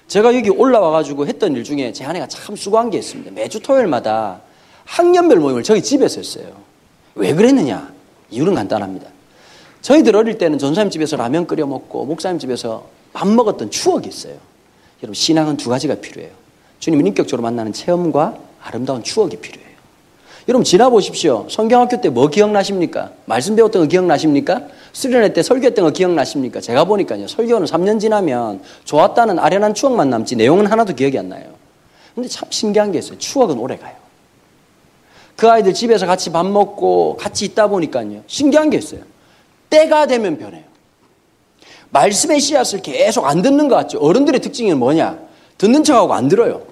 제가 여기 올라와가지고 했던 일 중에 제 아내가 참 수고한 게 있습니다. 매주 토요일마다 학년별 모임을 저희 집에서 했어요. 왜 그랬느냐? 이유는 간단합니다. 저희들 어릴 때는 전사님 집에서 라면 끓여 먹고 목사님 집에서 밥 먹었던 추억이 있어요. 여러분 신앙은 두 가지가 필요해요. 주님을 인격적으로 만나는 체험과 아름다운 추억이 필요해요. 여러분 지나보십시오. 성경학교 때 뭐 기억나십니까? 말씀 배웠던 거 기억나십니까? 수련회 때 설교했던 거 기억나십니까? 제가 보니까요. 설교는 3년 지나면 좋았다는 아련한 추억만 남지 내용은 하나도 기억이 안 나요. 근데 참 신기한 게 있어요. 추억은 오래가요. 그 아이들 집에서 같이 밥 먹고 같이 있다 보니까요. 신기한 게 있어요. 때가 되면 변해요. 말씀의 씨앗을 계속 안 듣는 것 같죠. 어른들의 특징은 뭐냐? 듣는 척하고 안 들어요.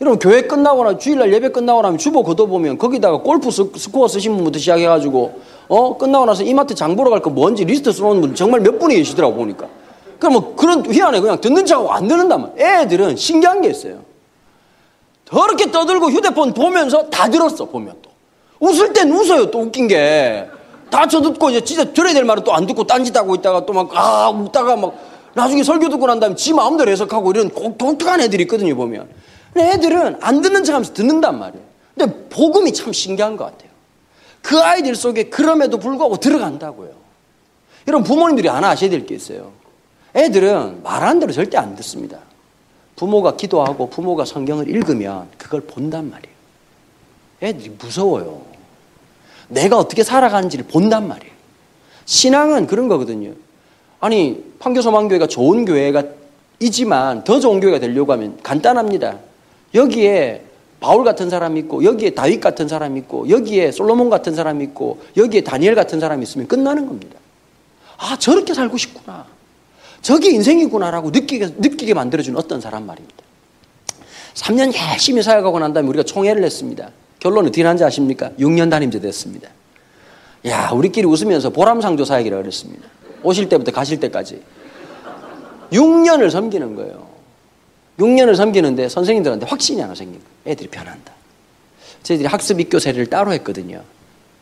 여러분 교회 끝나거나 주일날 예배 끝나고 나면 주보 걷어보면 거기다가 골프 스코어 쓰신 분부터 시작해가지고 끝나고 나서 이마트 장 보러 갈 거 뭔지 리스트 써놓은 분 정말 몇 분이 계시더라고 보니까. 그럼 뭐 그런 희한해. 그냥 듣는 척하고 안 듣는단 말이에요. 애들은 신기한 게 있어요. 저렇게 떠들고 휴대폰 보면서 다 들었어. 보면 또 웃을 땐 웃어요. 또 웃긴 게 다 쳐듣고 이제 진짜 들어야 될 말은 또 안 듣고 딴짓하고 있다가 또 막 웃다가 막 나중에 설교 듣고 난 다음에 지 마음대로 해석하고 이런 독특한 애들이 있거든요. 보면 근데 애들은 안 듣는 척하면서 듣는단 말이에요. 근데 복음이 참 신기한 것 같아요. 그 아이들 속에 그럼에도 불구하고 들어간다고요. 여러분 부모님들이 하나 아셔야 될 게 있어요. 애들은 말하는 대로 절대 안 듣습니다. 부모가 기도하고 부모가 성경을 읽으면 그걸 본단 말이에요. 애들이 무서워요. 내가 어떻게 살아가는지를 본단 말이에요. 신앙은 그런 거거든요. 아니 판교소망교회가 좋은 교회가 이지만 더 좋은 교회가 되려고 하면 간단합니다. 여기에 바울 같은 사람이 있고 여기에 다윗 같은 사람이 있고 여기에 솔로몬 같은 사람이 있고 여기에 다니엘 같은 사람이 있으면 끝나는 겁니다. 아 저렇게 살고 싶구나. 저게 인생이구나라고 느끼게 만들어주는 어떤 사람 말입니다. 3년 열심히 살아가고 난 다음에 우리가 총회를 했습니다. 결론은 어떻게 난지 아십니까? 6년 단임제 됐습니다. 야 우리끼리 웃으면서 보람상조 사역이라고 그랬습니다. 오실 때부터 가실 때까지 6년을 섬기는 거예요. 6년을 섬기는데 선생님들한테 확신이 하나 생긴 거예요. 애들이 변한다. 저희들이 학습 입교세를 따로 했거든요.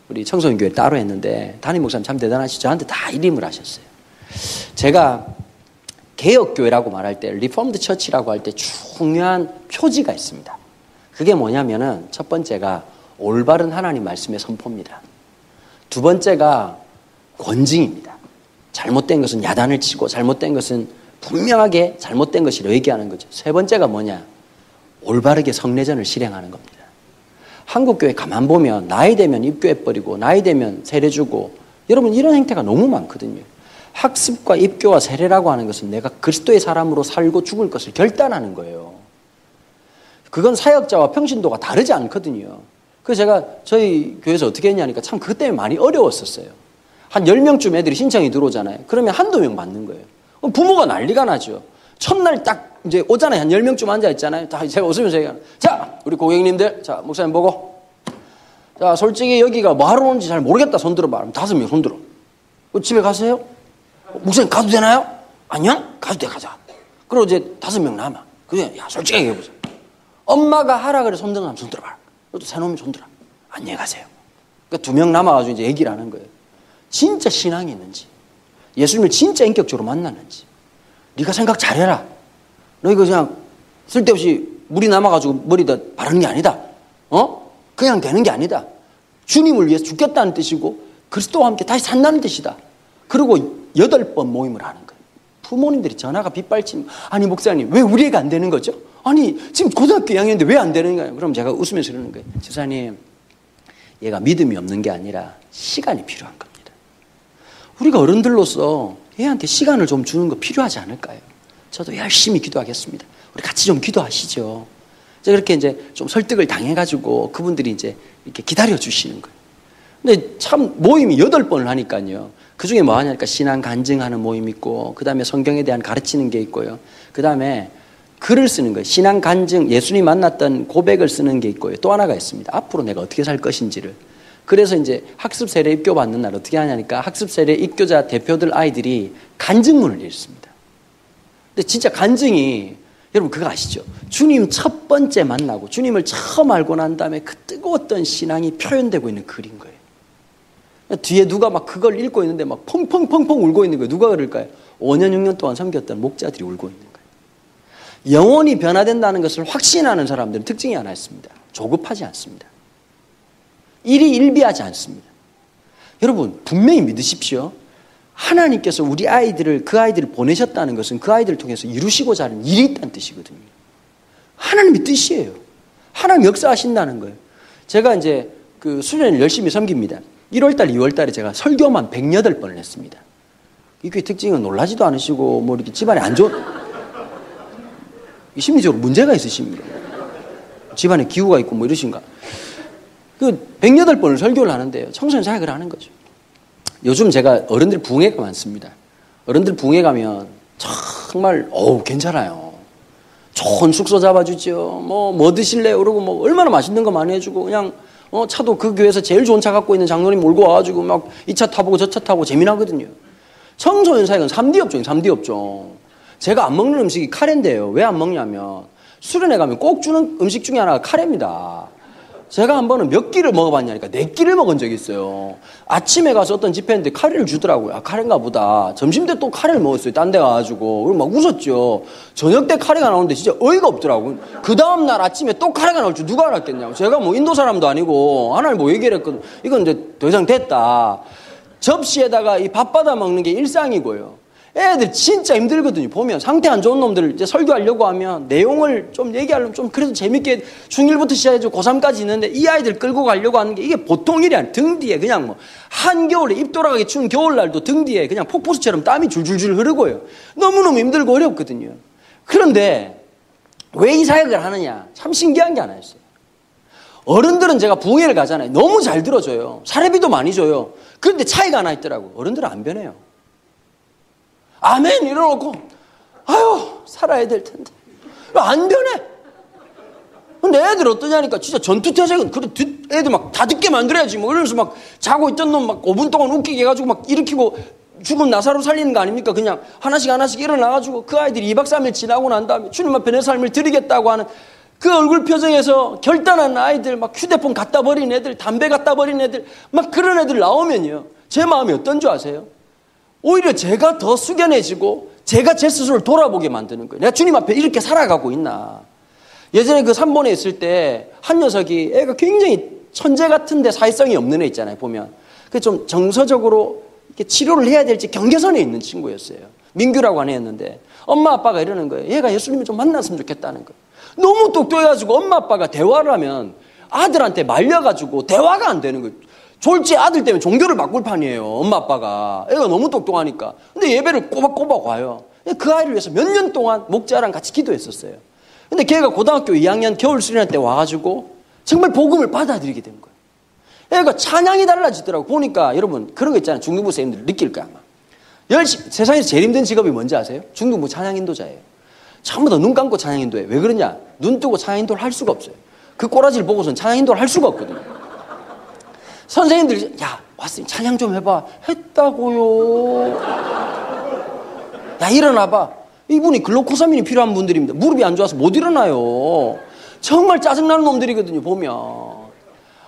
우리 청소년교회 따로 했는데 담임 목사님 참 대단하시죠. 저한테 다 일임을 하셨어요. 제가 개혁교회라고 말할 때 리폼드 처치라고 할 때 중요한 표지가 있습니다. 그게 뭐냐면은 첫 번째가 올바른 하나님 말씀의 선포입니다. 두 번째가 권징입니다. 잘못된 것은 야단을 치고 잘못된 것은 분명하게 잘못된 것이라고 얘기하는 거죠. 세 번째가 뭐냐? 올바르게 성례전을 실행하는 겁니다. 한국교회 가만 보면 나이 되면 입교해버리고 나이 되면 세례 주고 여러분 이런 행태가 너무 많거든요. 학습과 입교와 세례라고 하는 것은 내가 그리스도의 사람으로 살고 죽을 것을 결단하는 거예요. 그건 사역자와 평신도가 다르지 않거든요. 그래서 제가 저희 교회에서 어떻게 했냐니까 참 그것 때문에 많이 어려웠었어요. 한 10명쯤 애들이 신청이 들어오잖아요. 그러면 한두 명 받는 거예요. 부모가 난리가 나죠. 첫날 딱 이제 오잖아요. 한 10명쯤 앉아있잖아요. 다 제가 웃으면서 얘기하는 자 우리 고객님들 자 목사님 보고 자 솔직히 여기가 뭐 하러 오는지 잘 모르겠다 손 들어봐. 5명 손 들어. 집에 가세요? 목사님 가도 되나요? 아니야? 가도 돼 가자. 그리고 이제 5명 남아. 그래 야 솔직하게 해보자. 엄마가 하라 그래 손 드는 사람 손 들어봐. 또 새놈이 손 들어. 안녕히 가세요. 그러니까 2명 남아가지고 이제 얘기를 하는 거예요. 진짜 신앙이 있는지 예수님을 진짜 인격적으로 만났는지 네가 생각 잘해라. 너 이거 그냥 쓸데없이 물이 남아가지고 머리다 바르는 게 아니다. 그냥 되는 게 아니다. 주님을 위해서 죽겠다는 뜻이고 그리스도와 함께 다시 산다는 뜻이다. 그리고 8번 모임을 하는 거예요. 부모님들이 전화가 빗발치면, 아니 목사님 왜 우리 애가 안 되는 거죠? 아니 지금 고등학교 2학년인데 왜 안 되는 거예요? 그럼 제가 웃으면서 그러는 거예요. 집사님, 얘가 믿음이 없는 게 아니라 시간이 필요한 겁니다. 우리가 어른들로서 얘한테 시간을 좀 주는 거 필요하지 않을까요? 저도 열심히 기도하겠습니다. 우리 같이 좀 기도하시죠. 그렇게 이제 좀 설득을 당해가지고 그분들이 이제 이렇게 기다려 주시는 거예요. 근데 참 모임이 8번을 하니까요. 그 중에 뭐 하냐니까 신앙 간증하는 모임 있고, 그 다음에 성경에 대한 가르치는 게 있고요. 그 다음에 글을 쓰는 거예요. 신앙 간증, 예수님 만났던 고백을 쓰는 게 있고요. 또 하나가 있습니다. 앞으로 내가 어떻게 살 것인지를. 그래서 이제 학습 세례 입교 받는 날 어떻게 하냐니까 학습 세례 입교자 대표들 아이들이 간증문을 읽습니다. 근데 진짜 간증이, 여러분 그거 아시죠? 주님 첫 번째 만나고 주님을 처음 알고 난 다음에 그 뜨거웠던 신앙이 표현되고 있는 글인 거예요. 뒤에 누가 막 그걸 읽고 있는데 막 펑펑펑펑 울고 있는 거예요. 누가 그럴까요? 5년 6년 동안 섬겼던 목자들이 울고 있는 거예요. 영혼이 변화된다는 것을 확신하는 사람들은 특징이 하나 있습니다. 조급하지 않습니다. 일이 일비하지 않습니다. 여러분 분명히 믿으십시오. 하나님께서 우리 아이들을, 그 아이들을 보내셨다는 것은 그 아이들을 통해서 이루시고자 하는 일이 있다는 뜻이거든요. 하나님의 뜻이에요. 하나님 역사하신다는 거예요. 제가 이제 그 수련을 열심히 섬깁니다. 1월달, 2월달에 제가 설교만 108번을 했습니다. 이 교회 특징은 놀라지도 않으시고 뭐 이렇게 집안에 안 좋은, 심리적으로 문제가 있으십니다. 집안에 기후가 있고 뭐 이러신가. 그 108번을 설교를 하는데요. 청소년 사역을 하는 거죠. 요즘 제가 어른들 부흥회가 많습니다. 어른들 부흥회 가면 정말 괜찮아요. 좋은 숙소 잡아주죠. 뭐 드실래요? 그러고 뭐 얼마나 맛있는 거 많이 해주고 그냥 차도 그 교회에서 제일 좋은 차 갖고 있는 장로님 몰고 와가지고 막 이 차 타보고 저 차 타고 재미나거든요. 청소년 사역은 3D 업종이에요. 3D 업종. 제가 안 먹는 음식이 카레인데요. 왜 안 먹냐면 수련회 가면 꼭 주는 음식 중에 하나가 카레입니다. 제가 한 번은 몇 끼를 먹어봤냐니까 4끼를 먹은 적이 있어요. 아침에 가서 어떤 집회인데 카레를 주더라고요. 아, 카레인가 보다. 점심 때 또 카레를 먹었어요. 딴 데 가가지고. 그리고 막 웃었죠. 저녁 때 카레가 나오는데 진짜 어이가 없더라고요. 그 다음날 아침에 또 카레가 나올 줄 누가 알았겠냐고. 제가 뭐 인도 사람도 아니고 하나님 뭐 얘기를 했거든. 이건 이제 더 이상 됐다. 접시에다가 이 밥 받아 먹는 게 일상이고요. 애들 진짜 힘들거든요. 보면 상태 안 좋은 놈들 이제 설교하려고 하면 내용을 좀 얘기하려면 좀 그래도 재밌게 중1부터 시작해서 고3까지 있는데 이 아이들 끌고 가려고 하는 게 이게 보통 일이 아니에요. 등 뒤에 그냥 뭐 한겨울에 입 돌아가기 추운 겨울날도 등 뒤에 그냥 폭포수처럼 땀이 줄줄줄 흐르고요. 너무너무 힘들고 어렵거든요. 그런데 왜 이 사역을 하느냐? 참 신기한 게 하나 있어요. 어른들은 제가 부흥회를 가잖아요. 너무 잘 들어줘요. 사례비도 많이 줘요. 그런데 차이가 하나 있더라고요. 어른들은 안 변해요. 아멘 이러놓고 아유 살아야 될 텐데 안 변해. 근데 애들 어떠냐니까 진짜 전투태세는 그래 애들 막 다 듣게 만들어야지 뭐 이러면서 막 자고 있던 놈 막 5분 동안 웃기게 해가지고 막 일으키고 죽은 나사로 살리는 거 아닙니까? 그냥 하나씩 일어나가지고 그 아이들이 2박 3일 지나고 난 다음에 주님 앞에 내 삶을 드리겠다고 하는 그 얼굴 표정에서 결단한 아이들, 막 휴대폰 갖다 버린 애들, 담배 갖다 버린 애들, 막 그런 애들 나오면요 제 마음이 어떤 줄 아세요? 오히려 제가 더 숙연해지고 제가 제 스스로를 돌아보게 만드는 거예요. 내가 주님 앞에 이렇게 살아가고 있나. 예전에 그 3번에 있을 때 한 녀석이 애가 굉장히 천재 같은데 사회성이 없는 애 있잖아요. 보면 그 좀 정서적으로 이렇게 치료를 해야 될지 경계선에 있는 친구였어요. 민규라고 하는 애였는데 엄마 아빠가 이러는 거예요. 얘가 예수님을 좀 만났으면 좋겠다는 거예요. 너무 똑똑해가지고 엄마 아빠가 대화를 하면 아들한테 말려가지고 대화가 안 되는 거예요. 졸지 아들 때문에 종교를 바꿀 판이에요. 엄마 아빠가. 애가 너무 똑똑하니까. 근데 예배를 꼬박꼬박 와요. 그 아이를 위해서 몇 년 동안 목자랑 같이 기도했었어요. 근데 걔가 고등학교 2학년 겨울 수련회 때 와가지고 정말 복음을 받아들이게 된 거예요. 애가 찬양이 달라지더라고. 보니까 여러분 그런 거 있잖아요. 중등부 선생님들 느낄 거야 아마. 세상에서 제일 힘든 직업이 뭔지 아세요? 중등부 찬양 인도자예요. 전부 다 눈 감고 찬양 인도해. 왜 그러냐? 눈 뜨고 찬양 인도를 할 수가 없어요. 그 꼬라지를 보고서는 찬양 인도를 할 수가 없거든요. 선생님들이 야 왔으니 찬양 좀 해봐. 했다고요. 야 일어나봐. 이분이 글루코사민이 필요한 분들입니다. 무릎이 안 좋아서 못 일어나요. 정말 짜증나는 놈들이거든요. 보면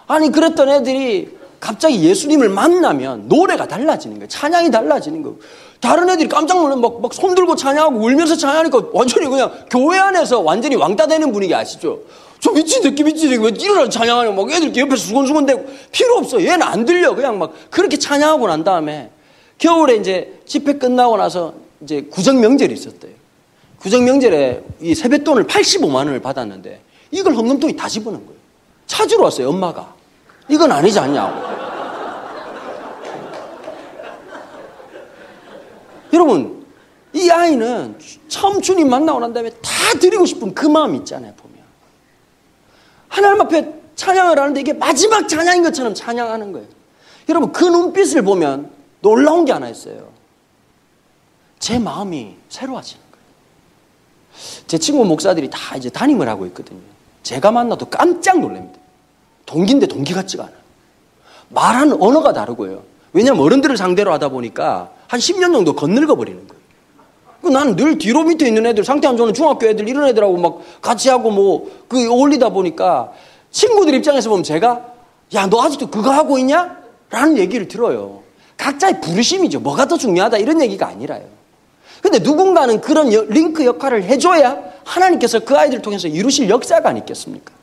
아니 그랬던 애들이 갑자기 예수님을 만나면 노래가 달라지는 거예요. 찬양이 달라지는 거예요. 다른 애들이 깜짝 놀라면 막 손 들고 찬양하고 울면서 찬양하니까 완전히 그냥 교회 안에서 완전히 왕따 되는 분위기 아시죠? 저 미친 새끼 왜 일어나서 찬양하냐 막 애들 옆에서 수건수건대고 필요 없어. 얘는 안 들려. 그냥 막 그렇게 찬양하고 난 다음에 겨울에 이제 집회 끝나고 나서 이제 구정명절이 있었대요. 구정명절에 이 세뱃돈을 85만 원을 받았는데 이걸 헌금통이 다 집어넣은 거예요. 찾으러 왔어요, 엄마가. 이건 아니지 않냐고. 여러분, 이 아이는 처음 주님 만나고 난 다음에 다 드리고 싶은 그 마음이 있잖아요, 보면. 하나님 앞에 찬양을 하는데 이게 마지막 찬양인 것처럼 찬양하는 거예요. 여러분, 그 눈빛을 보면 놀라운 게 하나 있어요. 제 마음이 새로워지는 거예요. 제 친구 목사들이 다 이제 담임을 하고 있거든요. 제가 만나도 깜짝 놀랍니다. 동기인데 동기 같지가 않아요. 말하는 언어가 다르고요. 왜냐하면 어른들을 상대로 하다 보니까 한 10년 정도 건늙어 버리는 거예요. 나는 늘 뒤로 밑에 있는 애들, 상태 안 좋은 중학교 애들, 이런 애들하고 막 같이 하고 어울리다 보니까 친구들 입장에서 보면 제가, 야, 너 아직도 그거 하고 있냐? 라는 얘기를 들어요. 각자의 부르심이죠. 뭐가 더 중요하다 이런 얘기가 아니라요. 근데 누군가는 그런 링크 역할을 해줘야 하나님께서 그 아이들을 통해서 이루실 역사가 아니겠습니까?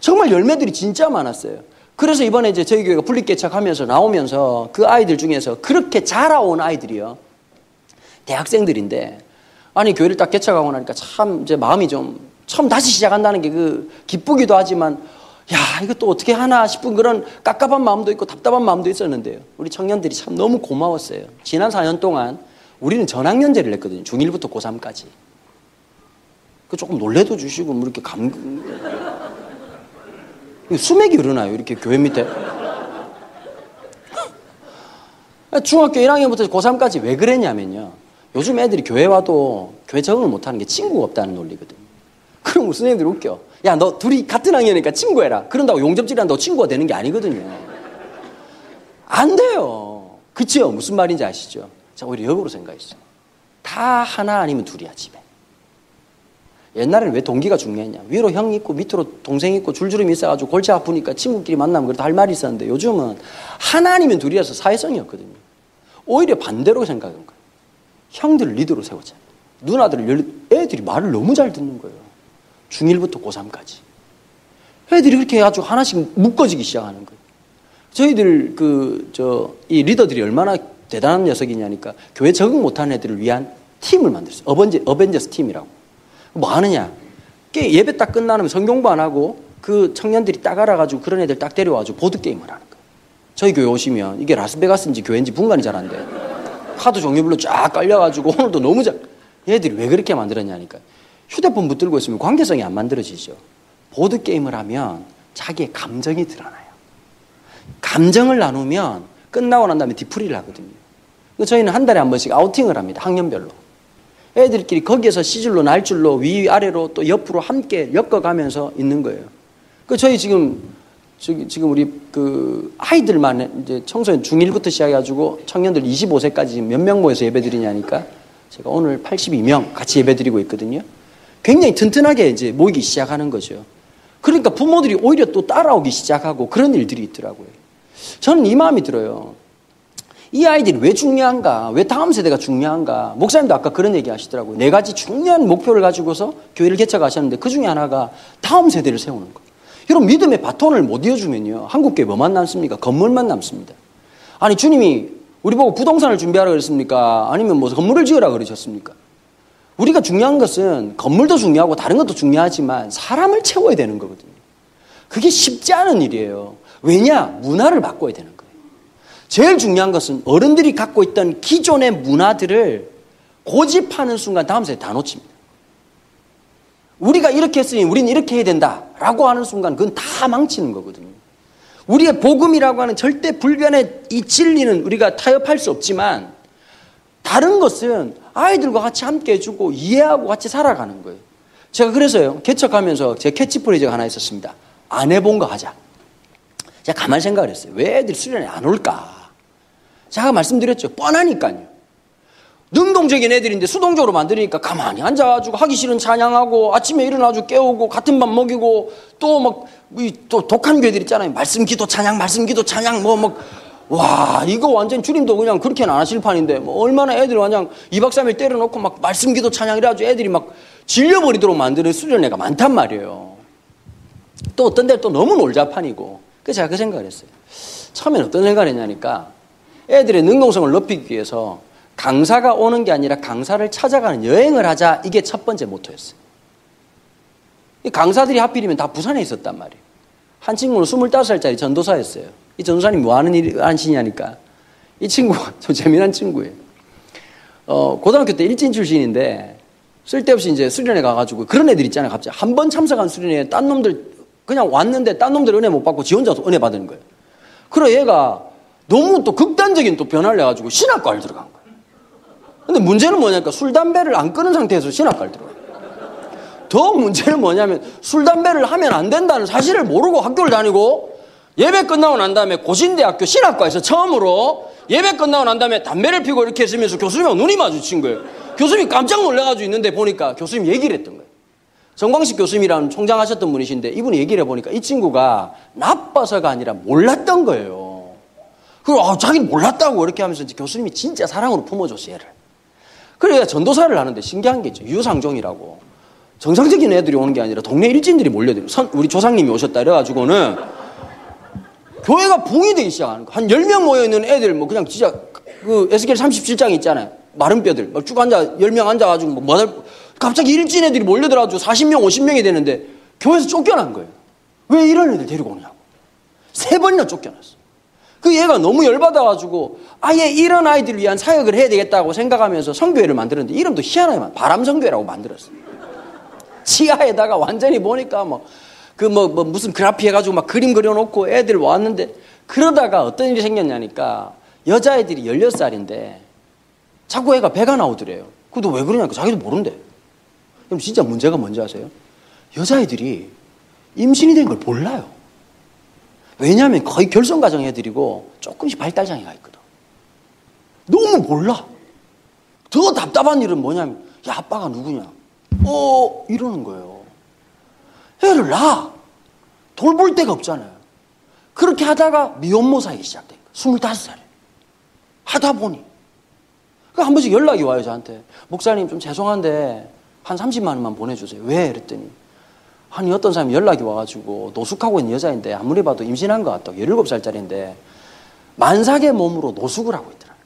정말 열매들이 진짜 많았어요. 그래서 이번에 이제 저희 교회가 분립개척하면서 나오면서 그 아이들 중에서 그렇게 자라온 아이들이요. 대학생들인데, 아니, 교회를 딱 개척하고 나니까 참 이제 마음이 좀 처음 다시 시작한다는 게 기쁘기도 하지만, 야, 이거 또 어떻게 하나 싶은 그런 깝깝한 마음도 있고 답답한 마음도 있었는데요. 우리 청년들이 참 너무 고마웠어요. 지난 4년 동안 우리는 전학년제를 했거든요. 중1부터 고3까지. 그 조금 놀래도 주시고, 이렇게 수맥이 흐르나요? 이렇게 교회 밑에. 중학교 1학년부터 고3까지 왜 그랬냐면요. 요즘 애들이 교회 와도 교회 적응을 못하는 게 친구가 없다는 논리거든요. 그럼 무슨 애들이 웃겨. 야, 너 둘이 같은 학년이니까 친구해라. 그런다고 용접질이 한다고 친구가 되는 게 아니거든요. 안 돼요. 그치요? 무슨 말인지 아시죠? 자, 오히려 역으로 생각했어요. 다 하나 아니면 둘이야, 집에. 옛날에는 왜 동기가 중요했냐. 위로 형 있고 밑으로 동생 있고 줄줄이 있어가지고 골치 아프니까 친구끼리 만나면 그래도 할 말이 있었는데 요즘은 하나 아니면 둘이라서 사회성이 없거든요. 오히려 반대로 생각한 거예요. 형들을 리더로 세우자. 애들이 말을 너무 잘 듣는 거예요. 중1부터 고3까지. 애들이 그렇게 해가지고 하나씩 묶어지기 시작하는 거예요. 저희들 이 리더들이 얼마나 대단한 녀석이냐니까 교회 적응 못하는 애들을 위한 팀을 만들었어요. 어벤져스 팀이라고. 뭐 하느냐? 예배 딱 끝나면 성경부 안 하고 그 청년들이 딱 알아가지고 그런 애들 딱 데려와가지고 보드게임을 하는 거예요. 저희 교회 오시면 이게 라스베가스인지 교회인지 분간이 잘 안 돼요. 카드 종류별로 쫙 깔려가지고 오늘도 너무 얘들이 왜 그렇게 만들었냐니까. 휴대폰 붙들고 있으면 관계성이 안 만들어지죠. 보드게임을 하면 자기의 감정이 드러나요. 감정을 나누면 끝나고 난 다음에 뒤풀이를 하거든요. 저희는 한 달에 한 번씩 아우팅을 합니다. 학년별로. 애들끼리 거기에서 C줄로 날줄로 위아래로 또 옆으로 함께 엮어가면서 있는 거예요. 저희 지금 우리 아이들만 이제 청소년 중1부터 시작해가지고 청년들 25세까지 몇 명 모여서 예배 드리냐니까 제가 오늘 82명 같이 예배 드리고 있거든요. 굉장히 튼튼하게 이제 모이기 시작하는 거죠. 그러니까 부모들이 오히려 또 따라오기 시작하고 그런 일들이 있더라고요. 저는 이 마음이 들어요. 이 아이들이 왜 중요한가? 왜 다음 세대가 중요한가? 목사님도 아까 그런 얘기 하시더라고요. 4가지 중요한 목표를 가지고서 교회를 개척하셨는데 그 중에 하나가 다음 세대를 세우는 거예요. 여러분, 믿음의 바톤을 못 이어주면요. 한국교회 뭐만 남습니까? 건물만 남습니다. 아니, 주님이 우리 보고 부동산을 준비하라 그랬습니까? 아니면 뭐 건물을 지으라 그러셨습니까? 우리가 중요한 것은 건물도 중요하고 다른 것도 중요하지만 사람을 채워야 되는 거거든요. 그게 쉽지 않은 일이에요. 왜냐? 문화를 바꿔야 되는 거예요. 제일 중요한 것은 어른들이 갖고 있던 기존의 문화들을 고집하는 순간 다음 세대 다 놓칩니다. 우리가 이렇게 했으니 우리는 이렇게 해야 된다라고 하는 순간 그건 다 망치는 거거든요. 우리의 복음이라고 하는 절대 불변의 이 진리는 우리가 타협할 수 없지만 다른 것은 아이들과 같이 함께 해주고 이해하고 같이 살아가는 거예요. 제가 그래서요, 개척하면서 제 캐치프레이즈가 하나 있었습니다. 안 해본 거 하자. 제가 가만히 생각을 했어요. 왜 애들이 수련회 안 올까? 제가 말씀드렸죠. 뻔하니까요. 능동적인 애들인데 수동적으로 만드니까 가만히 앉아가지고 하기 싫은 찬양하고 아침에 일어나가지고 깨우고 같은 밥 먹이고 또 또 독한 교회들 있잖아요. 말씀 기도 찬양 와, 이거 완전 주님도 그냥 그렇게는 안 하실 판인데 얼마나 애들 그냥 2박 3일 때려놓고 막 말씀 기도 찬양 이래가지고 애들이 막 질려버리도록 만드는 수련회가 많단 말이에요. 또 어떤 데는 또 너무 놀자판이고. 그래서 제가 그 생각을 했어요. 처음엔 어떤 생각을 했냐니까 애들의 능동성을 높이기 위해서 강사가 오는 게 아니라 강사를 찾아가는 여행을 하자. 이게 첫 번째 모토였어요. 이 강사들이 하필이면 다 부산에 있었단 말이에요. 한 친구는 25살짜리 전도사였어요. 이 전도사님이 뭐 하는 신이냐니까. 이 친구가 좀 재미난 친구예요. 고등학교 때 일진 출신인데 쓸데없이 이제 수련회 가가지고 그런 애들 있잖아요. 갑자기 한 번 참석한 수련회에 딴 놈들 그냥 왔는데 딴 놈들 은혜 못 받고 지 혼자서 은혜 받는 거예요. 그래 얘가 너무 또 극단적인 또 변화를 해가지고 신학과를 들어간 거예요. 근데 문제는 뭐냐니까 술, 담배를 안 끊은 상태에서 신학과를 들어가요. 더 문제는 뭐냐면 술, 담배를 하면 안 된다는 사실을 모르고 학교를 다니고 예배 끝나고 난 다음에 고신대학교 신학과에서 처음으로 예배 끝나고 난 다음에 담배를 피우고 이렇게 했으면서 교수님하고 눈이 마주친 거예요. 교수님이 깜짝 놀라가지고 있는데 보니까 교수님 얘기를 했던 거예요. 정광식 교수님이라는 총장 하셨던 분이신데 이분이 얘기를 해보니까 이 친구가 나빠서가 아니라 몰랐던 거예요. 그리고 자기는 몰랐다고 이렇게 하면서 이제 교수님이 진짜 사랑으로 품어줬어 얘를. 그래야 전도사를 하는데 신기한 게 있죠. 유상종이라고 정상적인 애들이 오는 게 아니라 동네 일진들이 몰려들어요. 우리 조상님이 오셨다 이래가지고는 교회가 붕이 되기 시작하는 거야. 한 10명 모여있는 애들 뭐 그냥 진짜 그 에스겔 37장 있잖아요. 마른 뼈들 막 쭉 앉아 10명 앉아가지고 갑자기 일진 애들이 몰려들어가지고 40명 50명이 되는데 교회에서 쫓겨난 거예요. 왜 이런 애들 데리고 오냐고. 3번이나 쫓겨났어. 그 얘가 너무 열받아가지고 아예 이런 아이들을 위한 사역을 해야 되겠다고 생각하면서 성교회를 만들었는데 이름도 희한하게 바람성교회라고 만들었어요. 지하에다가 완전히 보니까 무슨 그래피 해가지고 막 그림 그려놓고 애들 왔는데 그러다가 어떤 일이 생겼냐니까 여자애들이 16살인데 자꾸 애가 배가 나오더래요. 그래도 왜 그러냐니까 자기도 모른대. 그럼 진짜 문제가 뭔지 아세요? 여자애들이 임신이 된 걸 몰라요. 왜냐하면 거의 결손가정 애들이고 조금씩 발달장애가 있거든. 너무 몰라. 더 답답한 일은 뭐냐면 야 아빠가 누구냐 이러는 거예요. 애를 낳아 돌볼 데가 없잖아요. 그렇게 하다가 미혼모사이기 시작된 거예요. 25살에 하다 보니 한 번씩 연락이 와요 저한테. 목사님 좀 죄송한데 한 30만 원만 보내주세요. 왜? 그랬더니 아니 어떤 사람이 연락이 와가지고 노숙하고 있는 여자인데 아무리 봐도 임신한 것 같다고 17살짜리인데 만삭의 몸으로 노숙을 하고 있더라고요.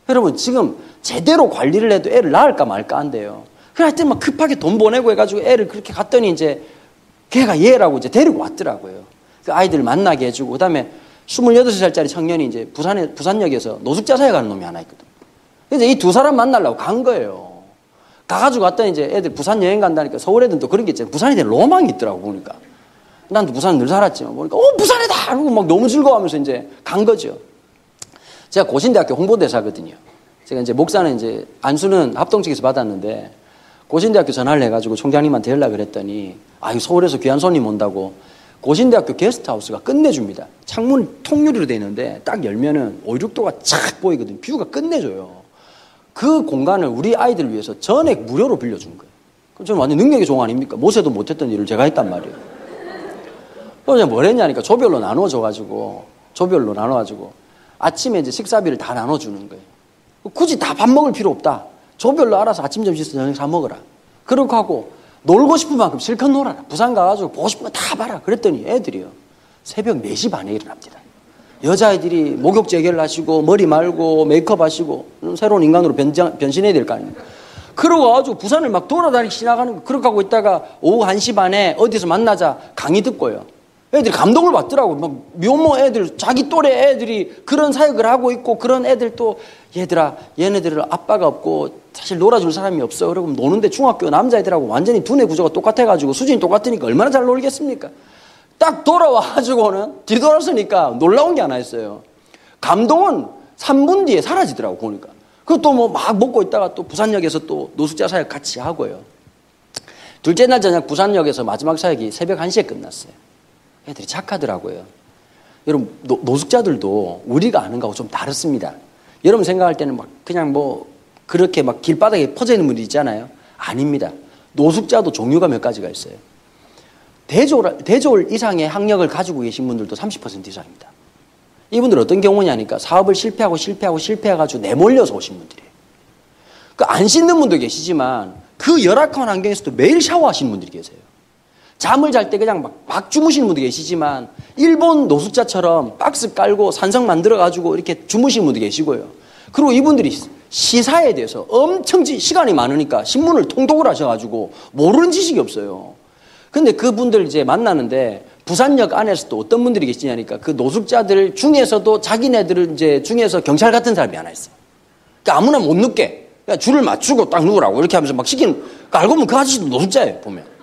여러분 지금 제대로 관리를 해도 애를 낳을까 말까 한대요. 그래 하여튼 막 급하게 돈 보내고 해가지고 애를 그렇게 갔더니 이제 걔가 얘라고 이제 데리고 왔더라고요. 그 아이들 만나게 해주고 그다음에 28살짜리 청년이 이제 부산역에서 노숙자 사역하는 놈이 하나 있거든. 그래서 이 두 사람 만나려고 간 거예요. 가가지고 갔더니 이제 애들 부산 여행 간다니까 서울 애들은 또 그런 게 있잖아요. 부산에 대한 로망이 있더라고 보니까. 난 부산 늘 살았지만 보니까 부산이다! 그러고 막 너무 즐거워하면서 이제 간 거죠. 제가 고신대학교 홍보대사거든요. 제가 이제 목사는 이제 안수는 합동 측에서 받았는데 고신대학교 전화를 해가지고 총장님한테 연락을 했더니 서울에서 귀한 손님 온다고 고신대학교 게스트하우스가 끝내줍니다. 창문이 통유리로 되어 있는데 딱 열면은 5, 6도가 착 보이거든요. 뷰가 끝내줘요. 그 공간을 우리 아이들을 위해서 전액 무료로 빌려준 거예요. 그럼 저는 완전 능력이 종 아닙니까? 모세도 못했던 일을 제가 했단 말이에요. 그래서 뭘 했냐니까 조별로 나눠줘가지고 아침에 이제 식사비를 다 나눠주는 거예요. 굳이 다 밥 먹을 필요 없다. 조별로 알아서 아침, 점심, 저녁 사 먹어라. 그렇게 하고 놀고 싶은 만큼 실컷 놀아라. 부산 가가지고 보고 싶은 거 다 봐라. 그랬더니 애들이요. 새벽 4시 반에 일어납니다. 여자애들이 목욕 재결 하시고 머리 말고 메이크업 하시고 새로운 인간으로 변신해야 될 거 아닙니까? 그러고 아주 부산을 막 돌아다니기 지나가는 거 그렇게 하고 있다가 오후 1시 반에 어디서 만나자 강의 듣고요. 애들이 감동을 받더라고. 막 미혼모 애들 자기 또래 애들이 그런 사역을 하고 있고 그런 애들 또 얘들아 얘네들은 아빠가 없고 사실 놀아줄 사람이 없어. 그러고 노는데 중학교 남자애들하고 완전히 두뇌 구조가 똑같아가지고 수준이 똑같으니까 얼마나 잘 놀겠습니까? 딱 돌아와가지고는 뒤돌았으니까 놀라운 게 하나 있어요. 감동은 3분 뒤에 사라지더라고 보니까. 그것도 뭐 막 먹고 있다가 또 부산역에서 또 노숙자 사역 같이 하고요. 둘째 날 저녁 부산역에서 마지막 사역이 새벽 1시에 끝났어요. 애들이 착하더라고요. 여러분 노숙자들도 우리가 아는 거하고 좀 다릅니다. 여러분 생각할 때는 막 그냥 뭐 그렇게 막 길바닥에 퍼져 있는 분들 있잖아요. 아닙니다. 노숙자도 종류가 몇 가지가 있어요. 대졸 이상의 학력을 가지고 계신 분들도 30% 이상입니다. 이분들 어떤 경우냐니까 사업을 실패해가지고 내몰려서 오신 분들이에요. 그 안 씻는 분도 계시지만 그 열악한 환경에서도 매일 샤워하시는 분들이 계세요. 잠을 잘 때 그냥 막 주무시는 분도 계시지만 일본 노숙자처럼 박스 깔고 산성 만들어가지고 이렇게 주무시는 분도 계시고요. 그리고 이분들이 시사에 대해서 엄청 시간이 많으니까 신문을 통독을 하셔가지고 모르는 지식이 없어요. 근데 그분들 이제 만나는데 부산역 안에서도 어떤 분들이 계시냐니까 그 노숙자들 중에서도 자기네들을 이제 중에서 경찰 같은 사람이 하나 있어요. 그러니까 아무나 못 눕게 그냥 줄을 맞추고 딱 누우라고 이렇게 하면서 막 시키는, 그러니까 알고 보면 그 아저씨도 노숙자예요, 보면.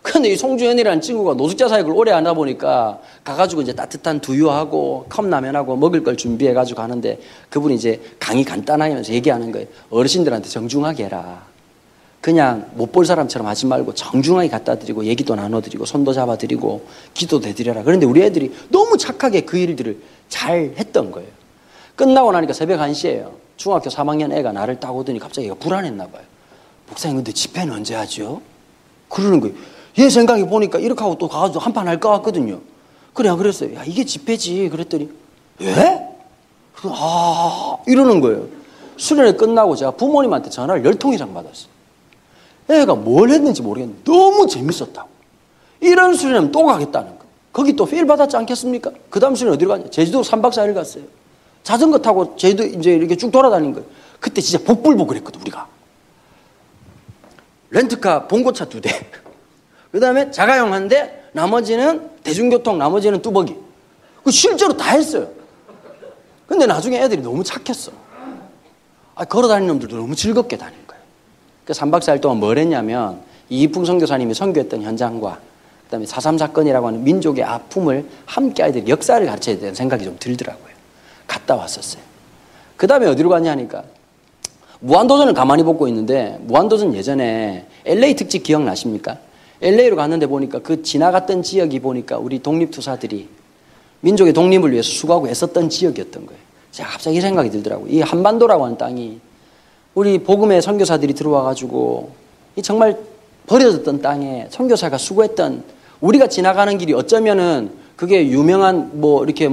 근데 이 송주현이라는 친구가 노숙자 사역을 오래 하다 보니까 가가지고 이제 따뜻한 두유하고 컵라면하고 먹을 걸 준비해가지고 하는데 그분이 이제 강의 간단하게 하면서 얘기하는 거예요. 어르신들한테 정중하게 해라. 그냥 못 볼 사람처럼 하지 말고 정중하게 갖다 드리고 얘기도 나눠드리고 손도 잡아드리고 기도도 해드려라. 그런데 우리 애들이 너무 착하게 그 일들을 잘 했던 거예요. 끝나고 나니까 새벽 1시예요. 중학교 3학년 애가 나를 딱 오더니 갑자기 얘가 불안했나 봐요. 목사님 근데 집회는 언제 하죠? 그러는 거예요. 얘 생각해 보니까 이렇게 하고 또 가가지고 한판 할 것 같거든요. 그래, 그랬어요. 야, 이게 집회지. 그랬더니, 예? 이러는 거예요. 수련회 끝나고 제가 부모님한테 전화를 10통 이상 받았어요. 애가 뭘 했는지 모르겠는데 너무 재밌었다고. 이런 수련회면 또 가겠다는 거예요. 거기 또 필 받았지 않겠습니까? 그 다음 수련회 어디로 갔냐? 제주도 3박 4일 갔어요. 자전거 타고 제주도 이제 이렇게 쭉 돌아다닌 거예요. 그때 진짜 복불복을 했거든, 우리가. 렌트카 봉고차 2대. 그 다음에 자가용 1대, 나머지는 대중교통, 나머지는 뚜벅이. 실제로 다 했어요. 근데 나중에 애들이 너무 착했어. 걸어 다니는 놈들도 너무 즐겁게 다닌 거예요. 그 3박 4일 동안 뭘 했냐면, 이익풍 선교사님이 선교했던 현장과, 그 다음에 4.3 사건이라고 하는 민족의 아픔을 함께 아이들이 역사를 가르쳐야 되는 생각이 좀 들더라고요. 갔다 왔었어요. 그 다음에 어디로 갔냐니까, 무한도전을 가만히 보고 있는데, 무한도전 예전에 LA 특집 기억나십니까? LA로 갔는데 보니까 그 지나갔던 지역이 보니까 우리 독립투사들이 민족의 독립을 위해서 수고하고 애썼던 지역이었던 거예요. 제가 갑자기 생각이 들더라고요. 이 한반도라고 하는 땅이 우리 복음의 선교사들이 들어와가지고 이 정말 버려졌던 땅에 선교사가 수고했던, 우리가 지나가는 길이 어쩌면은 그게 유명한 이렇게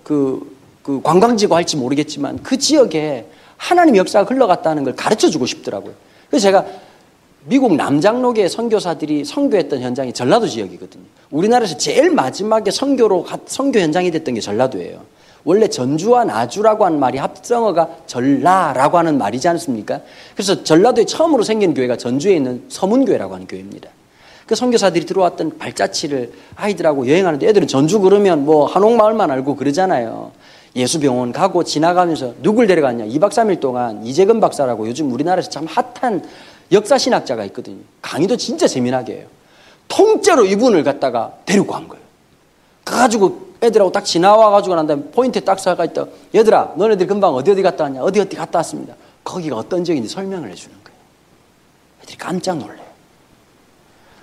그 관광지고 할지 모르겠지만 그 지역에 하나님 역사가 흘러갔다는 걸 가르쳐 주고 싶더라고요. 그래서 제가 미국 남장로계 선교사들이 선교했던 현장이 전라도 지역이거든요. 우리나라에서 제일 마지막에 선교 현장이 됐던 게 전라도예요. 원래 전주와 나주라고 하는 말이 합성어가 전라라고 하는 말이지 않습니까? 그래서 전라도에 처음으로 생긴 교회가 전주에 있는 서문교회라고 하는 교회입니다. 그 선교사들이 들어왔던 발자취를 아이들하고 여행하는데, 애들은 전주 그러면 한옥마을만 알고 그러잖아요. 예수병원 가고 지나가면서 누굴 데려갔냐? 2박 3일 동안 이재근 박사라고 요즘 우리나라에서 참 핫한 역사신학자가 있거든요. 강의도 진짜 재미나게 해요. 통째로 이분을 갖다가 데리고 간 거예요. 가가지고 애들하고 딱 지나와가지고 난 다음에 포인트에 딱 서가 있다. 얘들아, 너네들 금방 어디 갔다 왔냐? 어디 갔다 왔습니다. 거기가 어떤 지역인지 설명을 해주는 거예요. 애들이 깜짝 놀래요.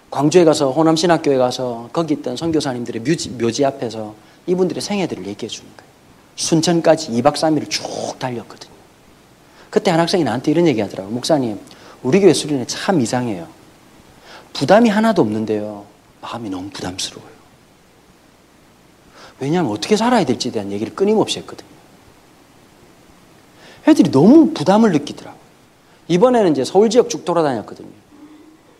광주에 가서, 호남신학교에 가서 거기 있던 선교사님들의 묘지 앞에서 이분들의 생애들을 얘기해 주는 거예요. 순천까지 2박 3일을 쭉 달렸거든요. 그때 한 학생이 나한테 이런 얘기 하더라고요. 목사님, 우리 교회 수련회 참 이상해요. 부담이 하나도 없는데요, 마음이 너무 부담스러워요. 왜냐하면 어떻게 살아야 될지에 대한 얘기를 끊임없이 했거든요. 애들이 너무 부담을 느끼더라고요. 이번에는 이제 서울 지역 쭉 돌아다녔거든요.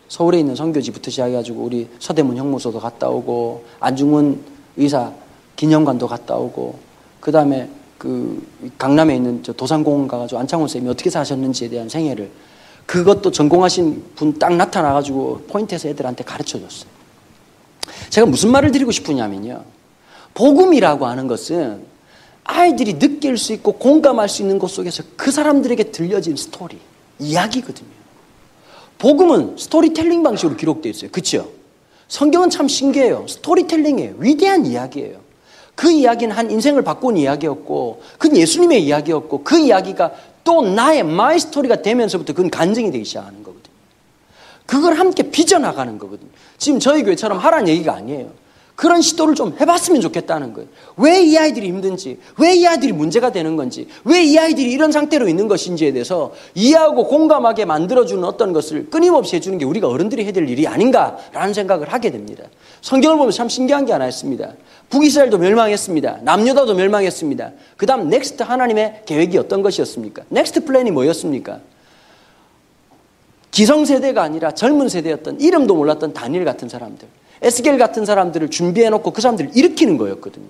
서울에 있는 선교지부터 시작해가지고 우리 서대문 형무소도 갔다 오고, 안중근 의사 기념관도 갔다 오고, 그 다음에 그 강남에 있는 저 도산공원 가가지고 안창호 쌤이 어떻게 사셨는지에 대한 생애를, 그것도 전공하신 분 딱 나타나가지고 포인트에서 애들한테 가르쳐 줬어요. 제가 무슨 말을 드리고 싶으냐면요, 복음이라고 하는 것은 아이들이 느낄 수 있고 공감할 수 있는 것 속에서 그 사람들에게 들려진 스토리, 이야기거든요. 복음은 스토리텔링 방식으로 기록되어 있어요. 그렇죠? 성경은 참 신기해요. 스토리텔링이에요. 위대한 이야기예요. 그 이야기는 한 인생을 바꾼 이야기였고, 그건 예수님의 이야기였고, 그 이야기가 또 나의 마이 스토리가 되면서부터 그건 간증이 되기 시작하는 거거든요. 그걸 함께 빚어나가는 거거든요. 지금 저희 교회처럼 하라는 얘기가 아니에요. 그런 시도를 좀 해봤으면 좋겠다는 거예요. 왜 이 아이들이 힘든지, 왜 이 아이들이 문제가 되는 건지, 왜 이 아이들이 이런 상태로 있는 것인지에 대해서 이해하고 공감하게 만들어주는 어떤 것을 끊임없이 해주는 게 우리가 어른들이 해야 될 일이 아닌가라는 생각을 하게 됩니다. 성경을 보면 참 신기한 게 하나 있습니다. 북이스라엘도 멸망했습니다. 남유다도 멸망했습니다. 그 다음 넥스트 하나님의 계획이 어떤 것이었습니까? 넥스트 플랜이 뭐였습니까? 기성세대가 아니라 젊은 세대였던 이름도 몰랐던 다니엘 같은 사람들, 에스겔 같은 사람들을 준비해놓고 그 사람들을 일으키는 거였거든요.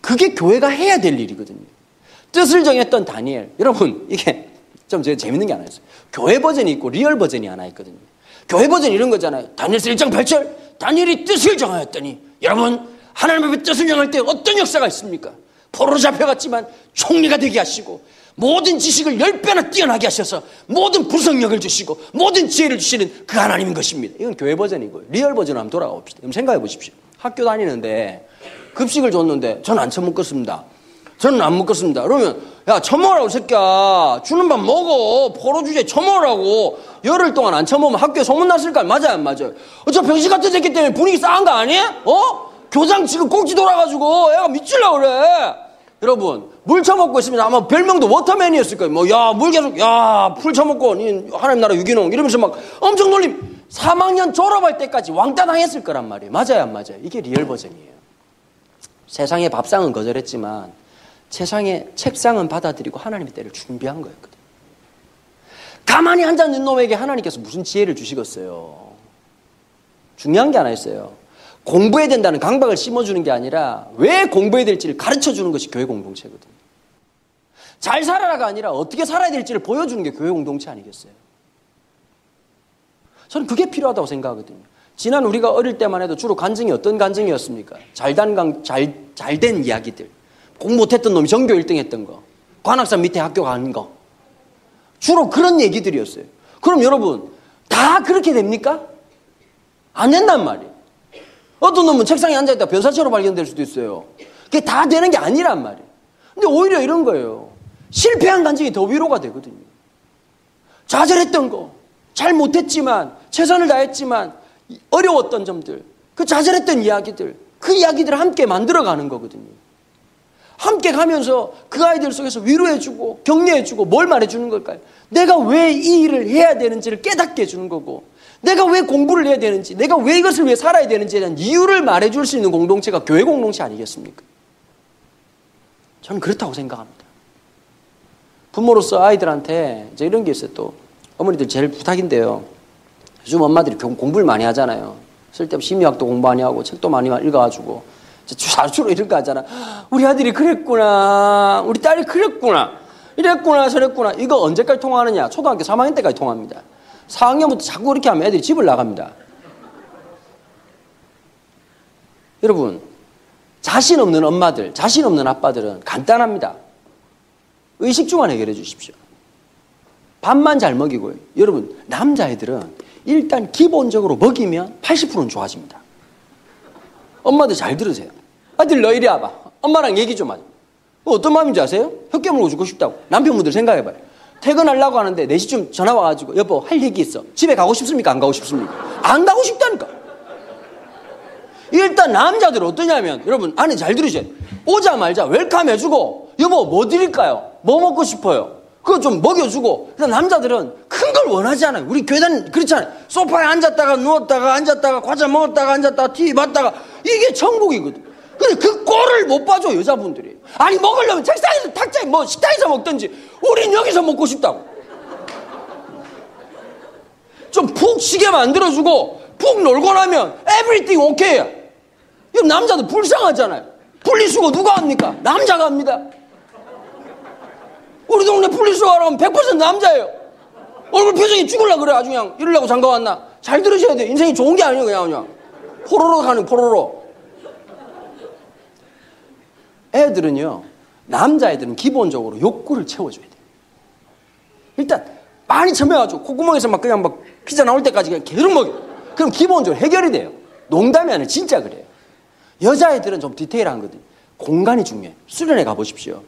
그게 교회가 해야 될 일이거든요. 뜻을 정했던 다니엘. 여러분, 이게 좀 제가 재밌는 게 하나 있어요. 교회 버전이 있고 리얼 버전이 하나 있거든요. 교회 버전 이런 거잖아요. 다니엘서 1장 8절, 다니엘이 뜻을 정하였더니, 여러분, 하나님 앞에 뜻을 정할 때 어떤 역사가 있습니까? 포로로 잡혀갔지만 총리가 되게 하시고, 모든 지식을 10배나 뛰어나게 하셔서 모든 분석력을 주시고 모든 지혜를 주시는 그 하나님인 것입니다. 이건 교회 버전이고요. 리얼 버전으로 한번 돌아가 봅시다. 그럼 생각해 보십시오. 학교 다니는데 급식을 줬는데 저는 안 처먹겠습니다. 저는 안 먹겠습니다. 그러면 야, 처먹으라고 새끼야. 주는 밥 먹어. 포로 주제 처먹으라고. 열흘 동안 안 처먹으면 학교에 소문났을까요? 맞아요, 안 맞아요? 저 병신 같은 새끼 때문에 분위기 싸한 거 아니에요? 교장 지금 꼭지 돌아가지고 애가 미치려고 그래. 여러분, 물 처먹고 있으면 아마 별명도 워터맨이었을 거예요. 뭐, 야, 물 계속, 야, 풀 처먹고, 하나님 나라 유기농, 이러면서 막 엄청 놀림. 3학년 졸업할 때까지 왕따 당했을 거란 말이에요. 맞아요, 안 맞아요? 이게 리얼 버전이에요. 세상의 밥상은 거절했지만, 세상의 책상은 받아들이고 하나님의 때를 준비한 거였거든요. 가만히 앉아있는 놈에게 하나님께서 무슨 지혜를 주시겠어요? 중요한 게 하나 있어요. 공부해야 된다는 강박을 심어주는 게 아니라 왜 공부해야 될지를 가르쳐주는 것이 교회 공동체거든요. 잘 살아라가 아니라 어떻게 살아야 될지를 보여주는 게 교회 공동체 아니겠어요? 저는 그게 필요하다고 생각하거든요. 지난 우리가 어릴 때만 해도 주로 간증이 어떤 간증이었습니까? 잘된 이야기들. 공부 못했던 놈이 전교 1등 했던 거. 관악산 밑에 학교 간 거. 주로 그런 얘기들이었어요. 그럼 여러분, 다 그렇게 됩니까? 안 된단 말이에요. 어떤 놈은 책상에 앉아있다가 변사체로 발견될 수도 있어요. 그게 다 되는 게 아니란 말이에요. 근데 오히려 이런 거예요. 실패한 간증이 더 위로가 되거든요. 좌절했던 거, 잘 못했지만, 최선을 다했지만, 어려웠던 점들, 그 좌절했던 이야기들, 그 이야기들을 함께 만들어가는 거거든요. 함께 가면서 그 아이들 속에서 위로해주고, 격려해주고, 뭘 말해주는 걸까요? 내가 왜 이 일을 해야 되는지를 깨닫게 해주는 거고, 내가 왜 공부를 해야 되는지, 내가 왜 이것을 위해 살아야 되는지에 대한 이유를 말해줄 수 있는 공동체가 교회 공동체 아니겠습니까? 저는 그렇다고 생각합니다. 부모로서 아이들한테 이제 이런 게 있어요. 또 어머니들 제일 부탁인데요. 요즘 엄마들이 공부를 많이 하잖아요. 쓸데없이 심리학도 공부 많이 하고 책도 많이 읽어가지고 주로 이런 거 하잖아. 우리 아들이 그랬구나. 우리 딸이 그랬구나. 이랬구나 저랬구나. 이거 언제까지 통화하느냐. 초등학교 3학년 때까지 통화합니다. 4학년부터 자꾸 그렇게 하면 애들이 집을 나갑니다. 여러분, 자신 없는 엄마들, 자신 없는 아빠들은 간단합니다. 의식주만 해결해 주십시오. 밥만 잘 먹이고요. 여러분, 남자애들은 일단 기본적으로 먹이면 80%는 좋아집니다. 엄마들 잘 들으세요. 아들 너 이리 와봐. 엄마랑 얘기 좀 하자. 어떤 마음인지 아세요? 혀 깨물고 죽고 싶다고. 남편분들 생각해봐요. 퇴근하려고 하는데 4시쯤 전화 와가지고 여보 할 얘기 있어. 집에 가고 싶습니까? 안 가고 싶습니까? 안 가고 싶다니까. 일단 남자들은 어떠냐면 여러분 안에 잘 들으셔야 돼요. 오자마자 웰컴 해주고 여보 뭐 드릴까요? 뭐 먹고 싶어요? 그거 좀 먹여주고. 일단 남자들은 큰 걸 원하지 않아요. 우리 교회는 그렇잖아요. 소파에 앉았다가 누웠다가 앉았다가 과자 먹었다가 앉았다가 TV 봤다가 이게 천국이거든. 근데 그 꼴을 못 봐줘 여자분들이. 아니 먹으려면 책상에서 탁자에 뭐 식당에서 먹든지 우린 여기서 먹고 싶다고. 좀 푹 쉬게 만들어주고 푹 놀고 나면 everything okay야. 이 남자도 불쌍하잖아요. 분리수거 누가 합니까? 남자가 합니다. 우리 동네 분리수거하러 하면 100% 남자예요. 얼굴 표정이 죽을라 그래. 아주 그냥 이러려고 장가 왔나. 잘 들으셔야 돼. 인생이 좋은 게 아니에요. 그냥 포로로 가는 포로로. 애들은요, 남자애들은 기본적으로 욕구를 채워줘야 돼요. 일단 많이 처매가지고 콧구멍에서 막 그냥 막 피자 나올 때까지 그냥 계속 먹여. 그럼 기본적으로 해결이 돼요. 농담이 아니라 진짜 그래요. 여자애들은 좀 디테일한 거거든요. 공간이 중요해요. 수련회 가보십시오.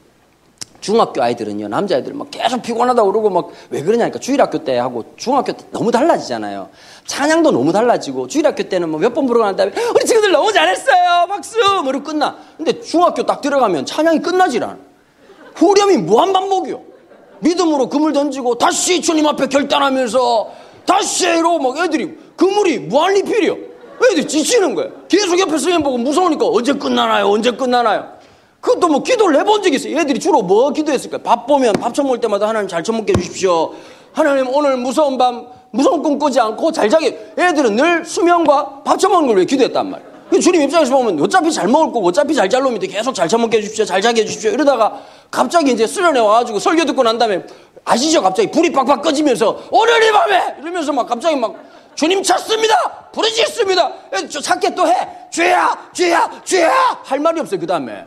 중학교 아이들은요, 남자애들은 막 계속 피곤하다고 그러고 막 왜 그러냐니까 주일학교 때 하고 중학교 때 너무 달라지잖아요. 찬양도 너무 달라지고 주일학교 때는 뭐 몇 번 부르고 난 다음에 우리 친구들 너무 잘했어요 박수 뭐로 끝나. 근데 중학교 딱 들어가면 찬양이 끝나질 않아. 후렴이 무한반복이요. 믿음으로 그물 던지고 다시 주님 앞에 결단하면서 다시 이러고 막 애들이 그물이 무한리필이요. 애들이 지치는 거예요. 계속 옆에 서면 보고 무서우니까 언제 끝나나요 언제 끝나나요. 그것도 뭐 기도를 해본 적이 있어요. 애들이 주로 뭐 기도했을까요? 밥 보면 밥 처먹을 때마다 하나님 잘 처먹게 해주십시오. 하나님 오늘 무서운 밤 무서운 꿈 꾸지 않고 잘 자게. 애들은 늘 수면과 밥 처먹는 걸 위해 기도했단 말이에요. 주님 입장에서 보면 어차피 잘 먹을 거고 어차피 잘 잘 놈인데 계속 잘 처먹게 해주십시오. 잘 자게 해주십시오. 이러다가 갑자기 이제 수련회 와가지고 설교 듣고 난 다음에 아시죠? 갑자기 불이 팍팍 꺼지면서 오늘 이 밤에 이러면서 막 갑자기 막 주님 찾습니다. 부르짖습니다. 찾게 또 해. 죄야 죄야 죄야 할 말이 없어요. 그 다음에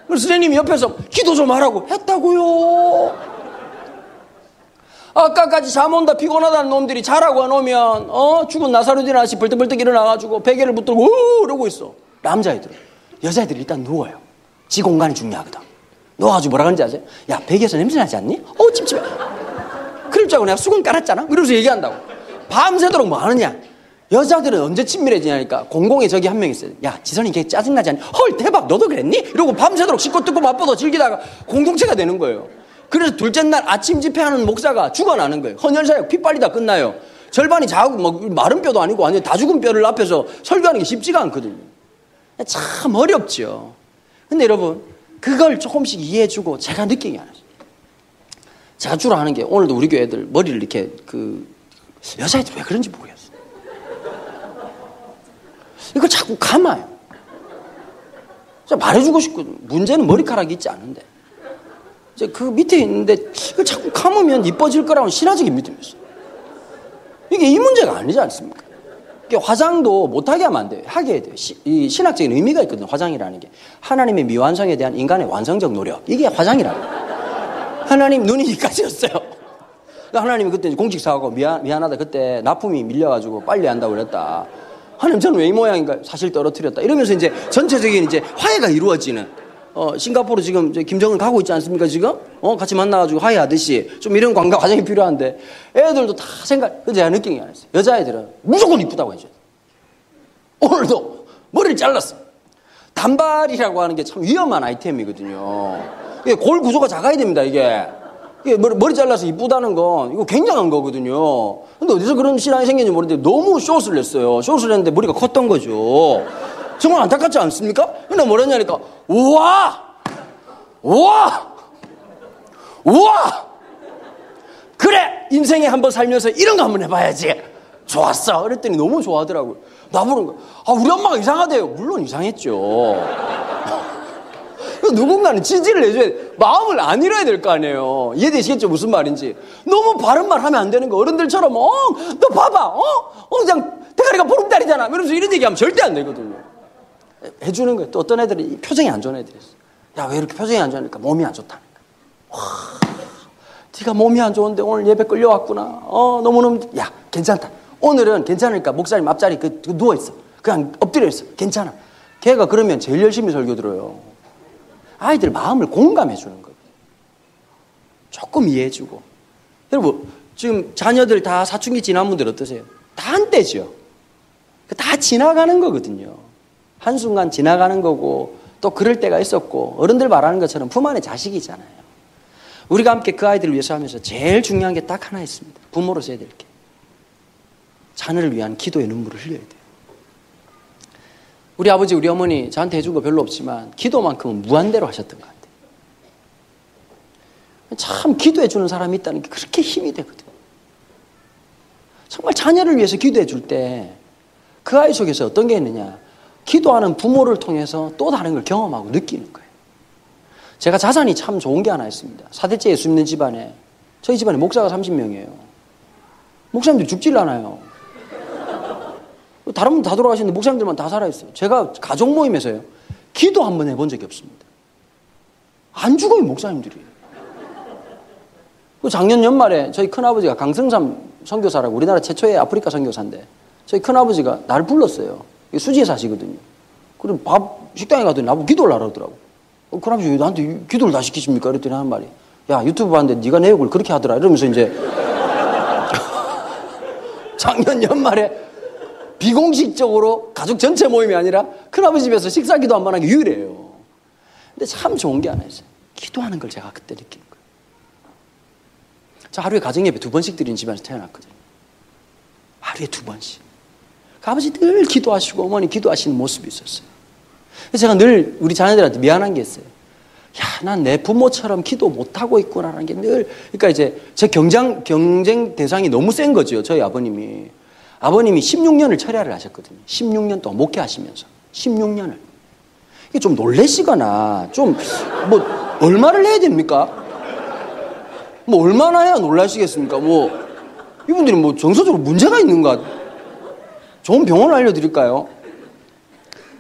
그래서 선생님이 옆에서 기도 좀 하라고 했다고요. 아까까지 잠 온다 피곤하다는 놈들이 자라고 안 오면 죽은 나사로진 아저씨 벌떡벌떡 일어나가지고 베개를 붙들고 이러고 있어. 남자애들은. 여자애들이 일단 누워요. 지 공간이 중요하거든. 누워가지고 뭐라 그러는지 아세요? 야, 베개에서 냄새 나지 않니? 찝찝해. 그럴 줄 알고 내가 수건 깔았잖아. 이러면서 얘기한다고. 밤새도록 뭐 하느냐. 여자들은 언제 친밀해지냐니까 공공에 저기 한 명 있어요. 야, 지선이 걔 짜증나지 않니? 헐 대박 너도 그랬니? 이러고 밤새도록 씻고 뜯고 맛보고 즐기다가 공동체가 되는 거예요. 그래서 둘째 날 아침 집회하는 목사가 죽어나는 거예요. 헌혈사역 핏발이 다 끝나요. 절반이 자고 뭐 마른 뼈도 아니고 완전 다 죽은 뼈를 앞에서 설교하는 게 쉽지가 않거든요. 참 어렵죠. 근데 여러분 그걸 조금씩 이해해주고 제가 느낀 게 하나 있어요. 제가 주로 하는 게 오늘도 우리 교회 애들 머리를 이렇게 여자애들 왜 그런지 모르겠어요. 이걸 자꾸 감아요. 말해주고 싶거든요. 문제는 머리카락이 있지 않은데 이제 그 밑에 있는데 이걸 자꾸 감으면 이뻐질 거라는 신화적인 믿음이 있어요. 이게 이 문제가 아니지 않습니까? 이게 화장도 못하게 하면 안 돼요. 하게 해야 돼요. 이 신학적인 의미가 있거든요. 화장이라는 게 하나님의 미완성에 대한 인간의 완성적 노력, 이게 화장이라는 거예요. 하나님 눈이 이까지였어요. 하나님이 그때 공식 사과하고 미안하다 그때 납품이 밀려가지고 빨리 한다고 그랬다. 하나님 저는 왜 이 모양인가? 사실 떨어뜨렸다. 이러면서 이제 전체적인 이제 화해가 이루어지는. 싱가포르 지금 김정은 가고 있지 않습니까 지금? 같이 만나가지고 화해하듯이 좀 이런 관계 과정이 필요한데 애들도 다 제가 느낀 게 하나 있어요. 여자애들은 무조건 이쁘다고 해줘요. 오늘도 머리를 잘랐어. 단발이라고 하는 게 참 위험한 아이템이거든요. 이게 골 구조가 작아야 됩니다. 이게 머리 잘라서 이쁘다는 건 이거 굉장한 거거든요. 근데 어디서 그런 신앙이 생겼는지 모르는데 너무 숏을 냈어요. 숏을 했는데 머리가 컸던 거죠. 정말 안타깝지 않습니까? 근데 뭐랬냐니까 우와 그래 인생에 한번 살면서 이런 거 한번 해봐야지. 좋았어. 그랬더니 너무 좋아하더라고요. 나보는 거야. 우리 엄마가 이상하대요. 물론 이상했죠. 누군가는 지지를 해줘야 돼. 마음을 안 잃어야 될 거 아니에요. 이해되시겠죠? 무슨 말인지. 너무 바른 말 하면 안 되는 거. 어른들처럼 너 봐봐 그냥 대가리가 보름달이잖아 이러면서 이런 얘기하면 절대 안 되거든요. 해주는 거예요. 또 어떤 애들이 표정이 안 좋은 애들이 있어. 야, 왜 이렇게 표정이 안 좋으니까 몸이 안 좋다니까. 와, 네가 몸이 안 좋은데 오늘 예배 끌려왔구나. 너무너무 야 괜찮다. 오늘은 괜찮으니까 목사님 앞자리 누워있어. 그냥 엎드려 있어. 괜찮아. 걔가 그러면 제일 열심히 설교 들어요. 아이들 마음을 공감해 주는 거예요. 조금 이해해주고. 여러분 지금 자녀들 다 사춘기 지난 분들 어떠세요? 다 한때죠. 다 지나가는 거거든요. 한순간 지나가는 거고 또 그럴 때가 있었고 어른들 말하는 것처럼 품 안에 자식이잖아요. 우리가 함께 그 아이들을 위해서 하면서 제일 중요한 게 딱 하나 있습니다. 부모로서 해야 될 게. 자녀를 위한 기도의 눈물을 흘려야 돼요. 우리 아버지 우리 어머니 저한테 해준 거 별로 없지만 기도만큼은 무한대로 하셨던 것 같아요. 참 기도해 주는 사람이 있다는 게 그렇게 힘이 되거든요. 정말 자녀를 위해서 기도해 줄 때 그 아이 속에서 어떤 게 있느냐, 기도하는 부모를 통해서 또 다른 걸 경험하고 느끼는 거예요. 제가 자산이 참 좋은 게 하나 있습니다. 4대째 예수 믿는 집안에, 저희 집안에 목사가 30명이에요. 목사님들이 죽질 않아요. 다른 분 다 돌아가시는데 목사님들만 다 살아있어요. 제가 가족 모임에서요, 기도 한번 해본 적이 없습니다. 안 죽어요, 목사님들이. 작년 연말에 저희 큰아버지가 강성삼 선교사라고 우리나라 최초의 아프리카 선교사인데, 저희 큰아버지가 나를 불렀어요. 수지에 사시거든요. 그럼 식당에 가더니 나보고 기도를 하라 그러더라고. 큰아버지 왜 나한테 기도를 다 시키십니까? 그랬더니 하는 말이, 야, 유튜브 봤는데 네가 내 욕을 그렇게 하더라. 이러면서 이제 작년 연말에 비공식적으로 가족 전체 모임이 아니라 큰아버지 집에서 식사 기도 한번 하기 유일해요. 근데 참 좋은 게 하나 있어요. 기도하는 걸 제가 그때 느낀 거예요. 저 하루에 가정예배 2번씩 드리는 집안에서 태어났거든요. 하루에 2번씩. 그 아버지 늘 기도하시고 어머니 기도하시는 모습이 있었어요. 그래서 제가 늘 우리 자녀들한테 미안한 게 있어요. 야, 난 내 부모처럼 기도 못하고 있구나라는 게 늘, 그러니까 이제 제 경쟁 대상이 너무 센 거죠. 저희 아버님이 16년을 철야를 하셨거든요. 16년 동안 목회하시면서 16년을. 이게 좀 놀래시거나 좀 뭐 얼마를 해야 됩니까? 뭐 얼마나 해야 놀라시겠습니까? 뭐 이분들이 뭐 정서적으로 문제가 있는가? 좋은 병원을 알려드릴까요?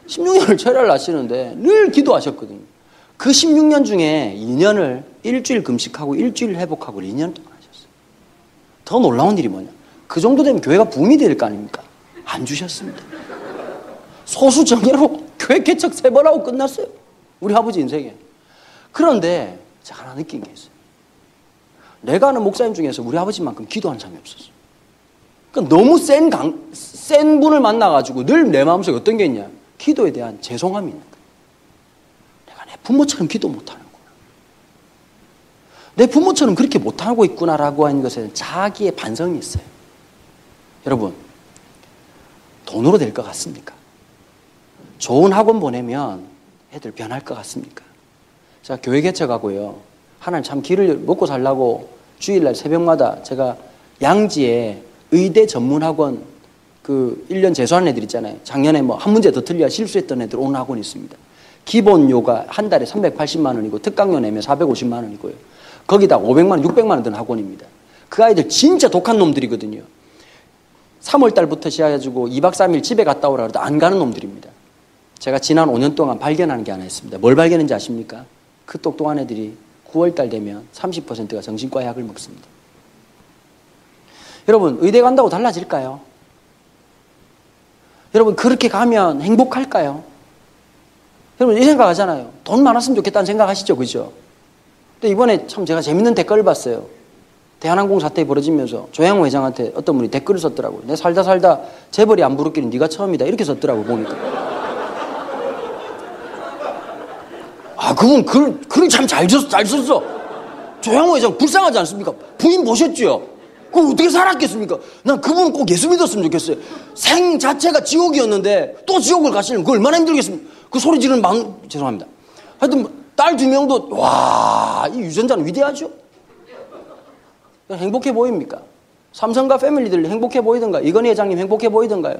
16년을 철야를 하시는데 늘 기도하셨거든요. 그 16년 중에 2년을 일주일 금식하고 일주일 회복하고 2년 동안 하셨어요. 더 놀라운 일이 뭐냐? 그 정도 되면 교회가 붐이 될 거 아닙니까? 안 주셨습니다. 소수 정예로 교회 개척 3번 하고 끝났어요. 우리 아버지 인생에. 그런데 제가 하나 느낀 게 있어요. 내가 아는 목사님 중에서 우리 아버지만큼 기도하는 사람이 없었어요. 그러니까 너무 센 분을 만나가지고 늘 내 마음속에 어떤 게 있냐? 기도에 대한 죄송함이 있는 거예요. 내가 내 부모처럼 기도 못하는구나. 내 부모처럼 그렇게 못하고 있구나라고 하는 것에는 자기의 반성이 있어요. 여러분, 돈으로 될 것 같습니까? 좋은 학원 보내면 애들 변할 것 같습니까? 제가 교회 개척하고요. 하나님 참 길을 먹고 살라고 주일날 새벽마다 제가 양지에 의대 전문학원 그 1년 재수하는 애들 있잖아요. 작년에 뭐 한 문제 더 틀려 실수했던 애들 오는 학원이 있습니다. 기본료가 한 달에 380만 원이고 특강료 내면 450만 원이고요. 거기다 500만 원, 600만 원 드는 학원입니다. 그 아이들 진짜 독한 놈들이거든요. 3월 달부터 시작해가지고 2박 3일 집에 갔다 오라 그래도 안 가는 놈들입니다. 제가 지난 5년 동안 발견하는 게 하나 있습니다. 뭘 발견했는지 아십니까? 그 똑똑한 애들이 9월 달 되면 30%가 정신과 약을 먹습니다. 여러분, 의대 간다고 달라질까요? 여러분, 그렇게 가면 행복할까요? 여러분, 이 생각하잖아요. 돈 많았으면 좋겠다는 생각하시죠, 그죠? 근데 이번에 참 제가 재밌는 댓글을 봤어요. 대한항공 사태가 벌어지면서 조양호 회장한테 어떤 분이 댓글을 썼더라고요. 내 살다 재벌이 안 부럽기는 네가 처음이다. 이렇게 썼더라고요, 보니까. 아, 그분 글 참 잘 썼어. 조양호 회장 불쌍하지 않습니까? 부인 모셨죠? 그럼 어떻게 살았겠습니까? 난 그분 꼭 예수 믿었으면 좋겠어요. 생 자체가 지옥이었는데 또 지옥을 가시려면 그 얼마나 힘들겠습니까? 그 소리 지르는 마음, 죄송합니다. 하여튼 딸 2명도 와, 이 유전자는 위대하죠? 행복해 보입니까? 삼성과 패밀리들 행복해 보이던가요? 이건희 회장님 행복해 보이던가요?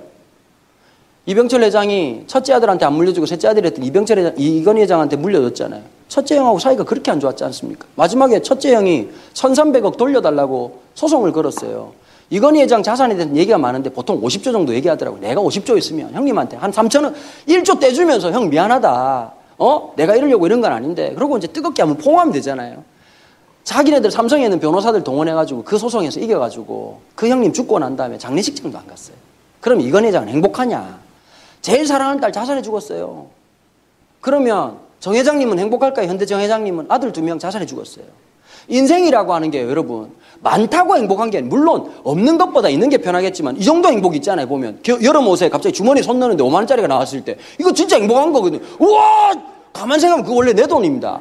이병철 회장이 첫째 아들한테 안 물려주고 셋째 아들이 했더니 이건희 회장한테 물려줬잖아요. 첫째 형하고 사이가 그렇게 안 좋았지 않습니까? 마지막에 첫째 형이 1,300억 돌려달라고 소송을 걸었어요. 이건희 회장 자산에 대해서 얘기가 많은데 보통 50조 정도 얘기하더라고요. 내가 50조 있으면 형님한테 한 3천원 1조 떼주면서 형 미안하다. 내가 이러려고 이런 건 아닌데. 그러고 이제 뜨겁게 하면 포옹하면 되잖아요. 자기네들 삼성에 있는 변호사들 동원해가지고 그 소송에서 이겨가지고 그 형님 죽고 난 다음에 장례식장도 안 갔어요. 그럼 이건희 회장은 행복하냐? 제일 사랑하는 딸 자살해 죽었어요. 그러면 정 회장님은 행복할까요? 현대 정 회장님은 아들 2명 자살해 죽었어요. 인생이라고 하는 게 여러분 많다고 행복한 게 물론 없는 것보다 있는 게 편하겠지만 이 정도 행복 있잖아요. 보면 여름 옷에 갑자기 주머니에 손 넣는데 5만 원짜리가 나왔을 때 이거 진짜 행복한 거거든요. 우와! 가만 생각하면 그거 원래 내 돈입니다.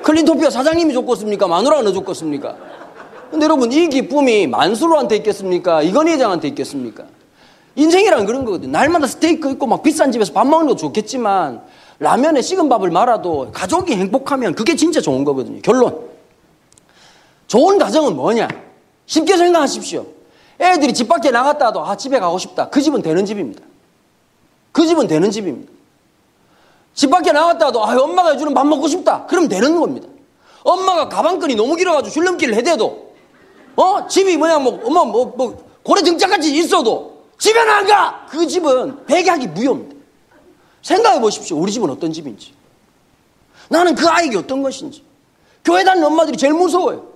클린토피아 사장님이 줬겠습니까? 마누라가 너 줬겠습니까? 근데 여러분 이 기쁨이 만수로한테 있겠습니까? 이건희 회장한테 있겠습니까? 인생이란 그런 거거든요. 날마다 스테이크 있고 막 비싼 집에서 밥 먹는 것도 좋겠지만 라면에 식은 밥을 말아도 가족이 행복하면 그게 진짜 좋은 거거든요. 결론. 좋은 가정은 뭐냐? 쉽게 생각하십시오. 애들이 집 밖에 나갔다 와도 집에 가고 싶다. 그 집은 되는 집입니다. 그 집은 되는 집입니다. 집 밖에 나갔다 와도 엄마가 해주는 밥 먹고 싶다. 그럼 되는 겁니다. 엄마가 가방끈이 너무 길어가지고 줄넘기를 해대도 집이 뭐냐 고래 등짝같이 있어도 집에 안 가! 그 집은 백약이 무효입니다. 생각해 보십시오. 우리 집은 어떤 집인지. 나는 그 아이에게 어떤 것인지. 교회 다니는 엄마들이 제일 무서워요.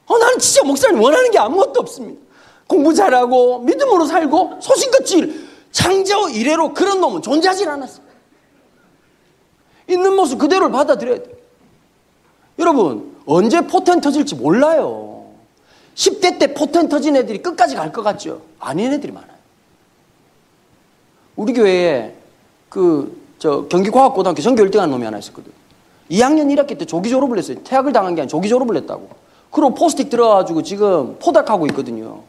나는 진짜 목사님 원하는 게 아무것도 없습니다. 공부 잘하고 믿음으로 살고 소신같이 창조 이래로 그런 놈은 존재하지 않았어요. 있는 모습 그대로를 받아들여야 돼요. 여러분 언제 포텐 터질지 몰라요. 10대 때 포텐 터진 애들이 끝까지 갈 것 같죠? 아닌 애들이 많아요. 우리 교회에 경기과학고등학교 전교 1등하는 놈이 하나 있었거든요. 2학년 1학기 때 조기 졸업을 했어요. 퇴학을 당한 게 아니라 조기 졸업을 했다고. 그리고 포스틱 들어가지고 지금 포닥하고 있거든요.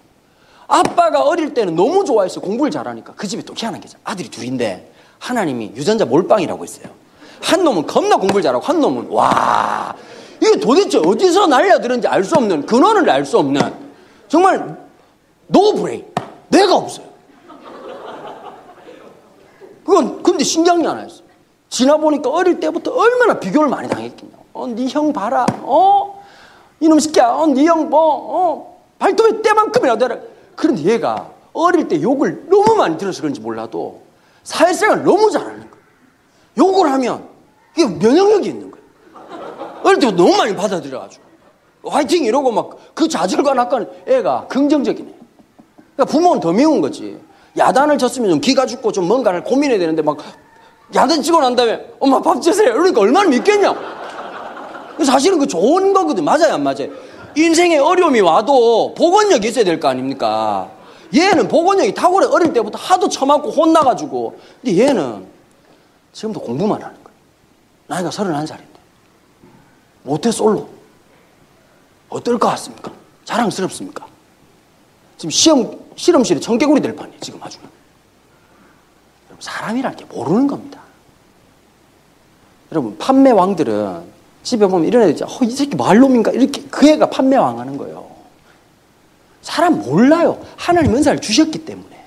아빠가 어릴 때는 너무 좋아했어요. 공부를 잘하니까. 그 집에 또 희한한 게 있어요. 아들이 둘인데 하나님이 유전자 몰빵이라고 있어요. 한 놈은 겁나 공부를 잘하고 한 놈은 와 이게 도대체 어디서 날려들은지 알 수 없는 근원을 알 수 없는 정말 노브레인 뇌가 없어요. 그건 근데 신경이 안 했어. 지나보니까 어릴 때부터 얼마나 비교를 많이 당했겠냐. 네 형 봐라. 이놈 새끼야. 네 형 발톱에 때만큼이라도 내라. 그런데 얘가 어릴 때 욕을 너무 많이 들어서 그런지 몰라도 사회생활을 너무 잘하는 거예요. 욕을 하면 이게 면역력이 있는 거예요. 어릴 때부터 너무 많이 받아들여가지고 화이팅 이러고 막 그 좌절과 낙관은 애가 긍정적이네. 그러니까 부모는 더 미운 거지. 야단을 쳤으면 좀 기가 죽고 좀 뭔가를 고민해야 되는데 막 야단 치고 난 다음에 엄마 밥 주세요. 그러니까 얼마나 믿겠냐. 사실은 그 좋은 거거든. 맞아요 안 맞아요? 인생에 어려움이 와도 복원력이 있어야 될 거 아닙니까? 얘는 복원력이 탁월해. 어릴 때부터 하도 쳐맞고 혼나가지고. 근데 얘는 지금도 공부만 하는 거예요. 나이가 31살인데 모태솔로 어떨 것 같습니까? 자랑스럽습니까? 지금 실험실에 청개구리 될 판이에요. 지금 아주. 여러분 사람이라는 게 모르는 겁니다. 여러분 판매왕들은 집에 보면 이런 애들 있잖아요. 이 새끼 말놈인가 이렇게 그 애가 판매왕 하는 거예요. 사람 몰라요. 하나님 은사를 주셨기 때문에.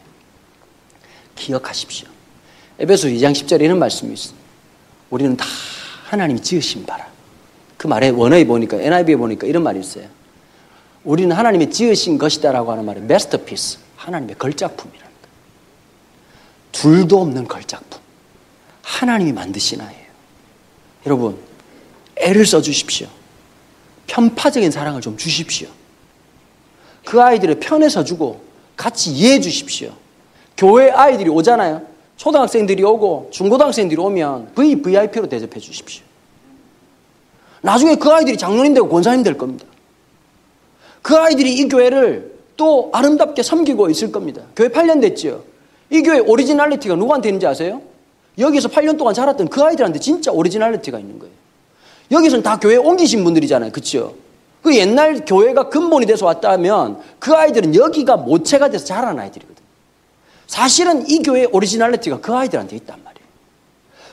기억하십시오. 에베소 2장 10절에 이런 말씀이 있어요. 우리는 다 하나님이 지으신 바라. 그 말에 원어에 보니까 NIV에 보니까 이런 말이 있어요. 우리는 하나님이 지으신 것이다라고 하는 말은 masterpiece, 하나님의 걸작품이라는 거예요. 둘도 없는 걸작품. 하나님이 만드신 아이예요. 여러분 애를 써주십시오. 편파적인 사랑을 좀 주십시오. 그 아이들의 편에 서주고 같이 이해해 주십시오. 교회 아이들이 오잖아요. 초등학생들이 오고 중고등학생들이 오면 VIP로 대접해 주십시오. 나중에 그 아이들이 장로님 되고 권사님 될 겁니다. 그 아이들이 이 교회를 또 아름답게 섬기고 있을 겁니다. 교회 8년 됐죠. 이 교회 오리지널리티가 누구한테 있는지 아세요? 여기서 8년 동안 자랐던 그 아이들한테 진짜 오리지널리티가 있는 거예요. 여기서는 다 교회 옮기신 분들이잖아요. 그렇죠? 그 옛날 교회가 근본이 돼서 왔다면 그 아이들은 여기가 모체가 돼서 자란 아이들이거든요. 사실은 이 교회의 오리지널리티가 그 아이들한테 있단 말이에요.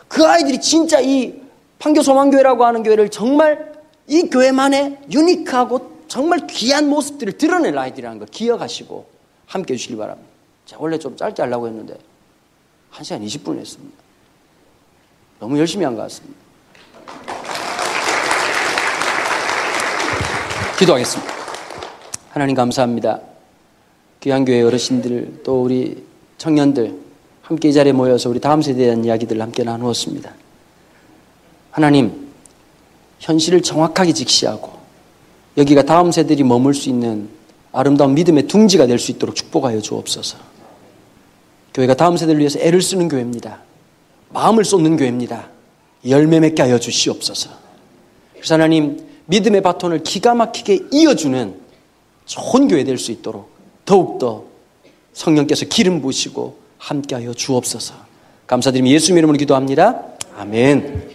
그 아이들이 진짜 이 판교소망교회라고 하는 교회를 정말 이 교회만의 유니크하고 정말 귀한 모습들을 드러낼 아이들이라는 걸 기억하시고 함께 해주시기 바랍니다. 제가 원래 좀 짧게 하려고 했는데 1시간 20분 했습니다. 너무 열심히 한 것 같습니다. 기도하겠습니다. 하나님 감사합니다. 귀한 교회 어르신들 또 우리 청년들 함께 이 자리에 모여서 우리 다음 세대에 대한 이야기들을 함께 나누었습니다. 하나님 현실을 정확하게 직시하고 여기가 다음 세대들이 머물 수 있는 아름다운 믿음의 둥지가 될 수 있도록 축복하여 주옵소서. 교회가 다음 세대를 위해서 애를 쓰는 교회입니다. 마음을 쏟는 교회입니다. 열매 맺게 하여 주시옵소서. 그래서 하나님 믿음의 바톤을 기가 막히게 이어주는 좋은 교회 될 수 있도록 더욱더 성령께서 기름 부으시고 함께하여 주옵소서. 감사드리며 예수님 이름으로 기도합니다. 아멘.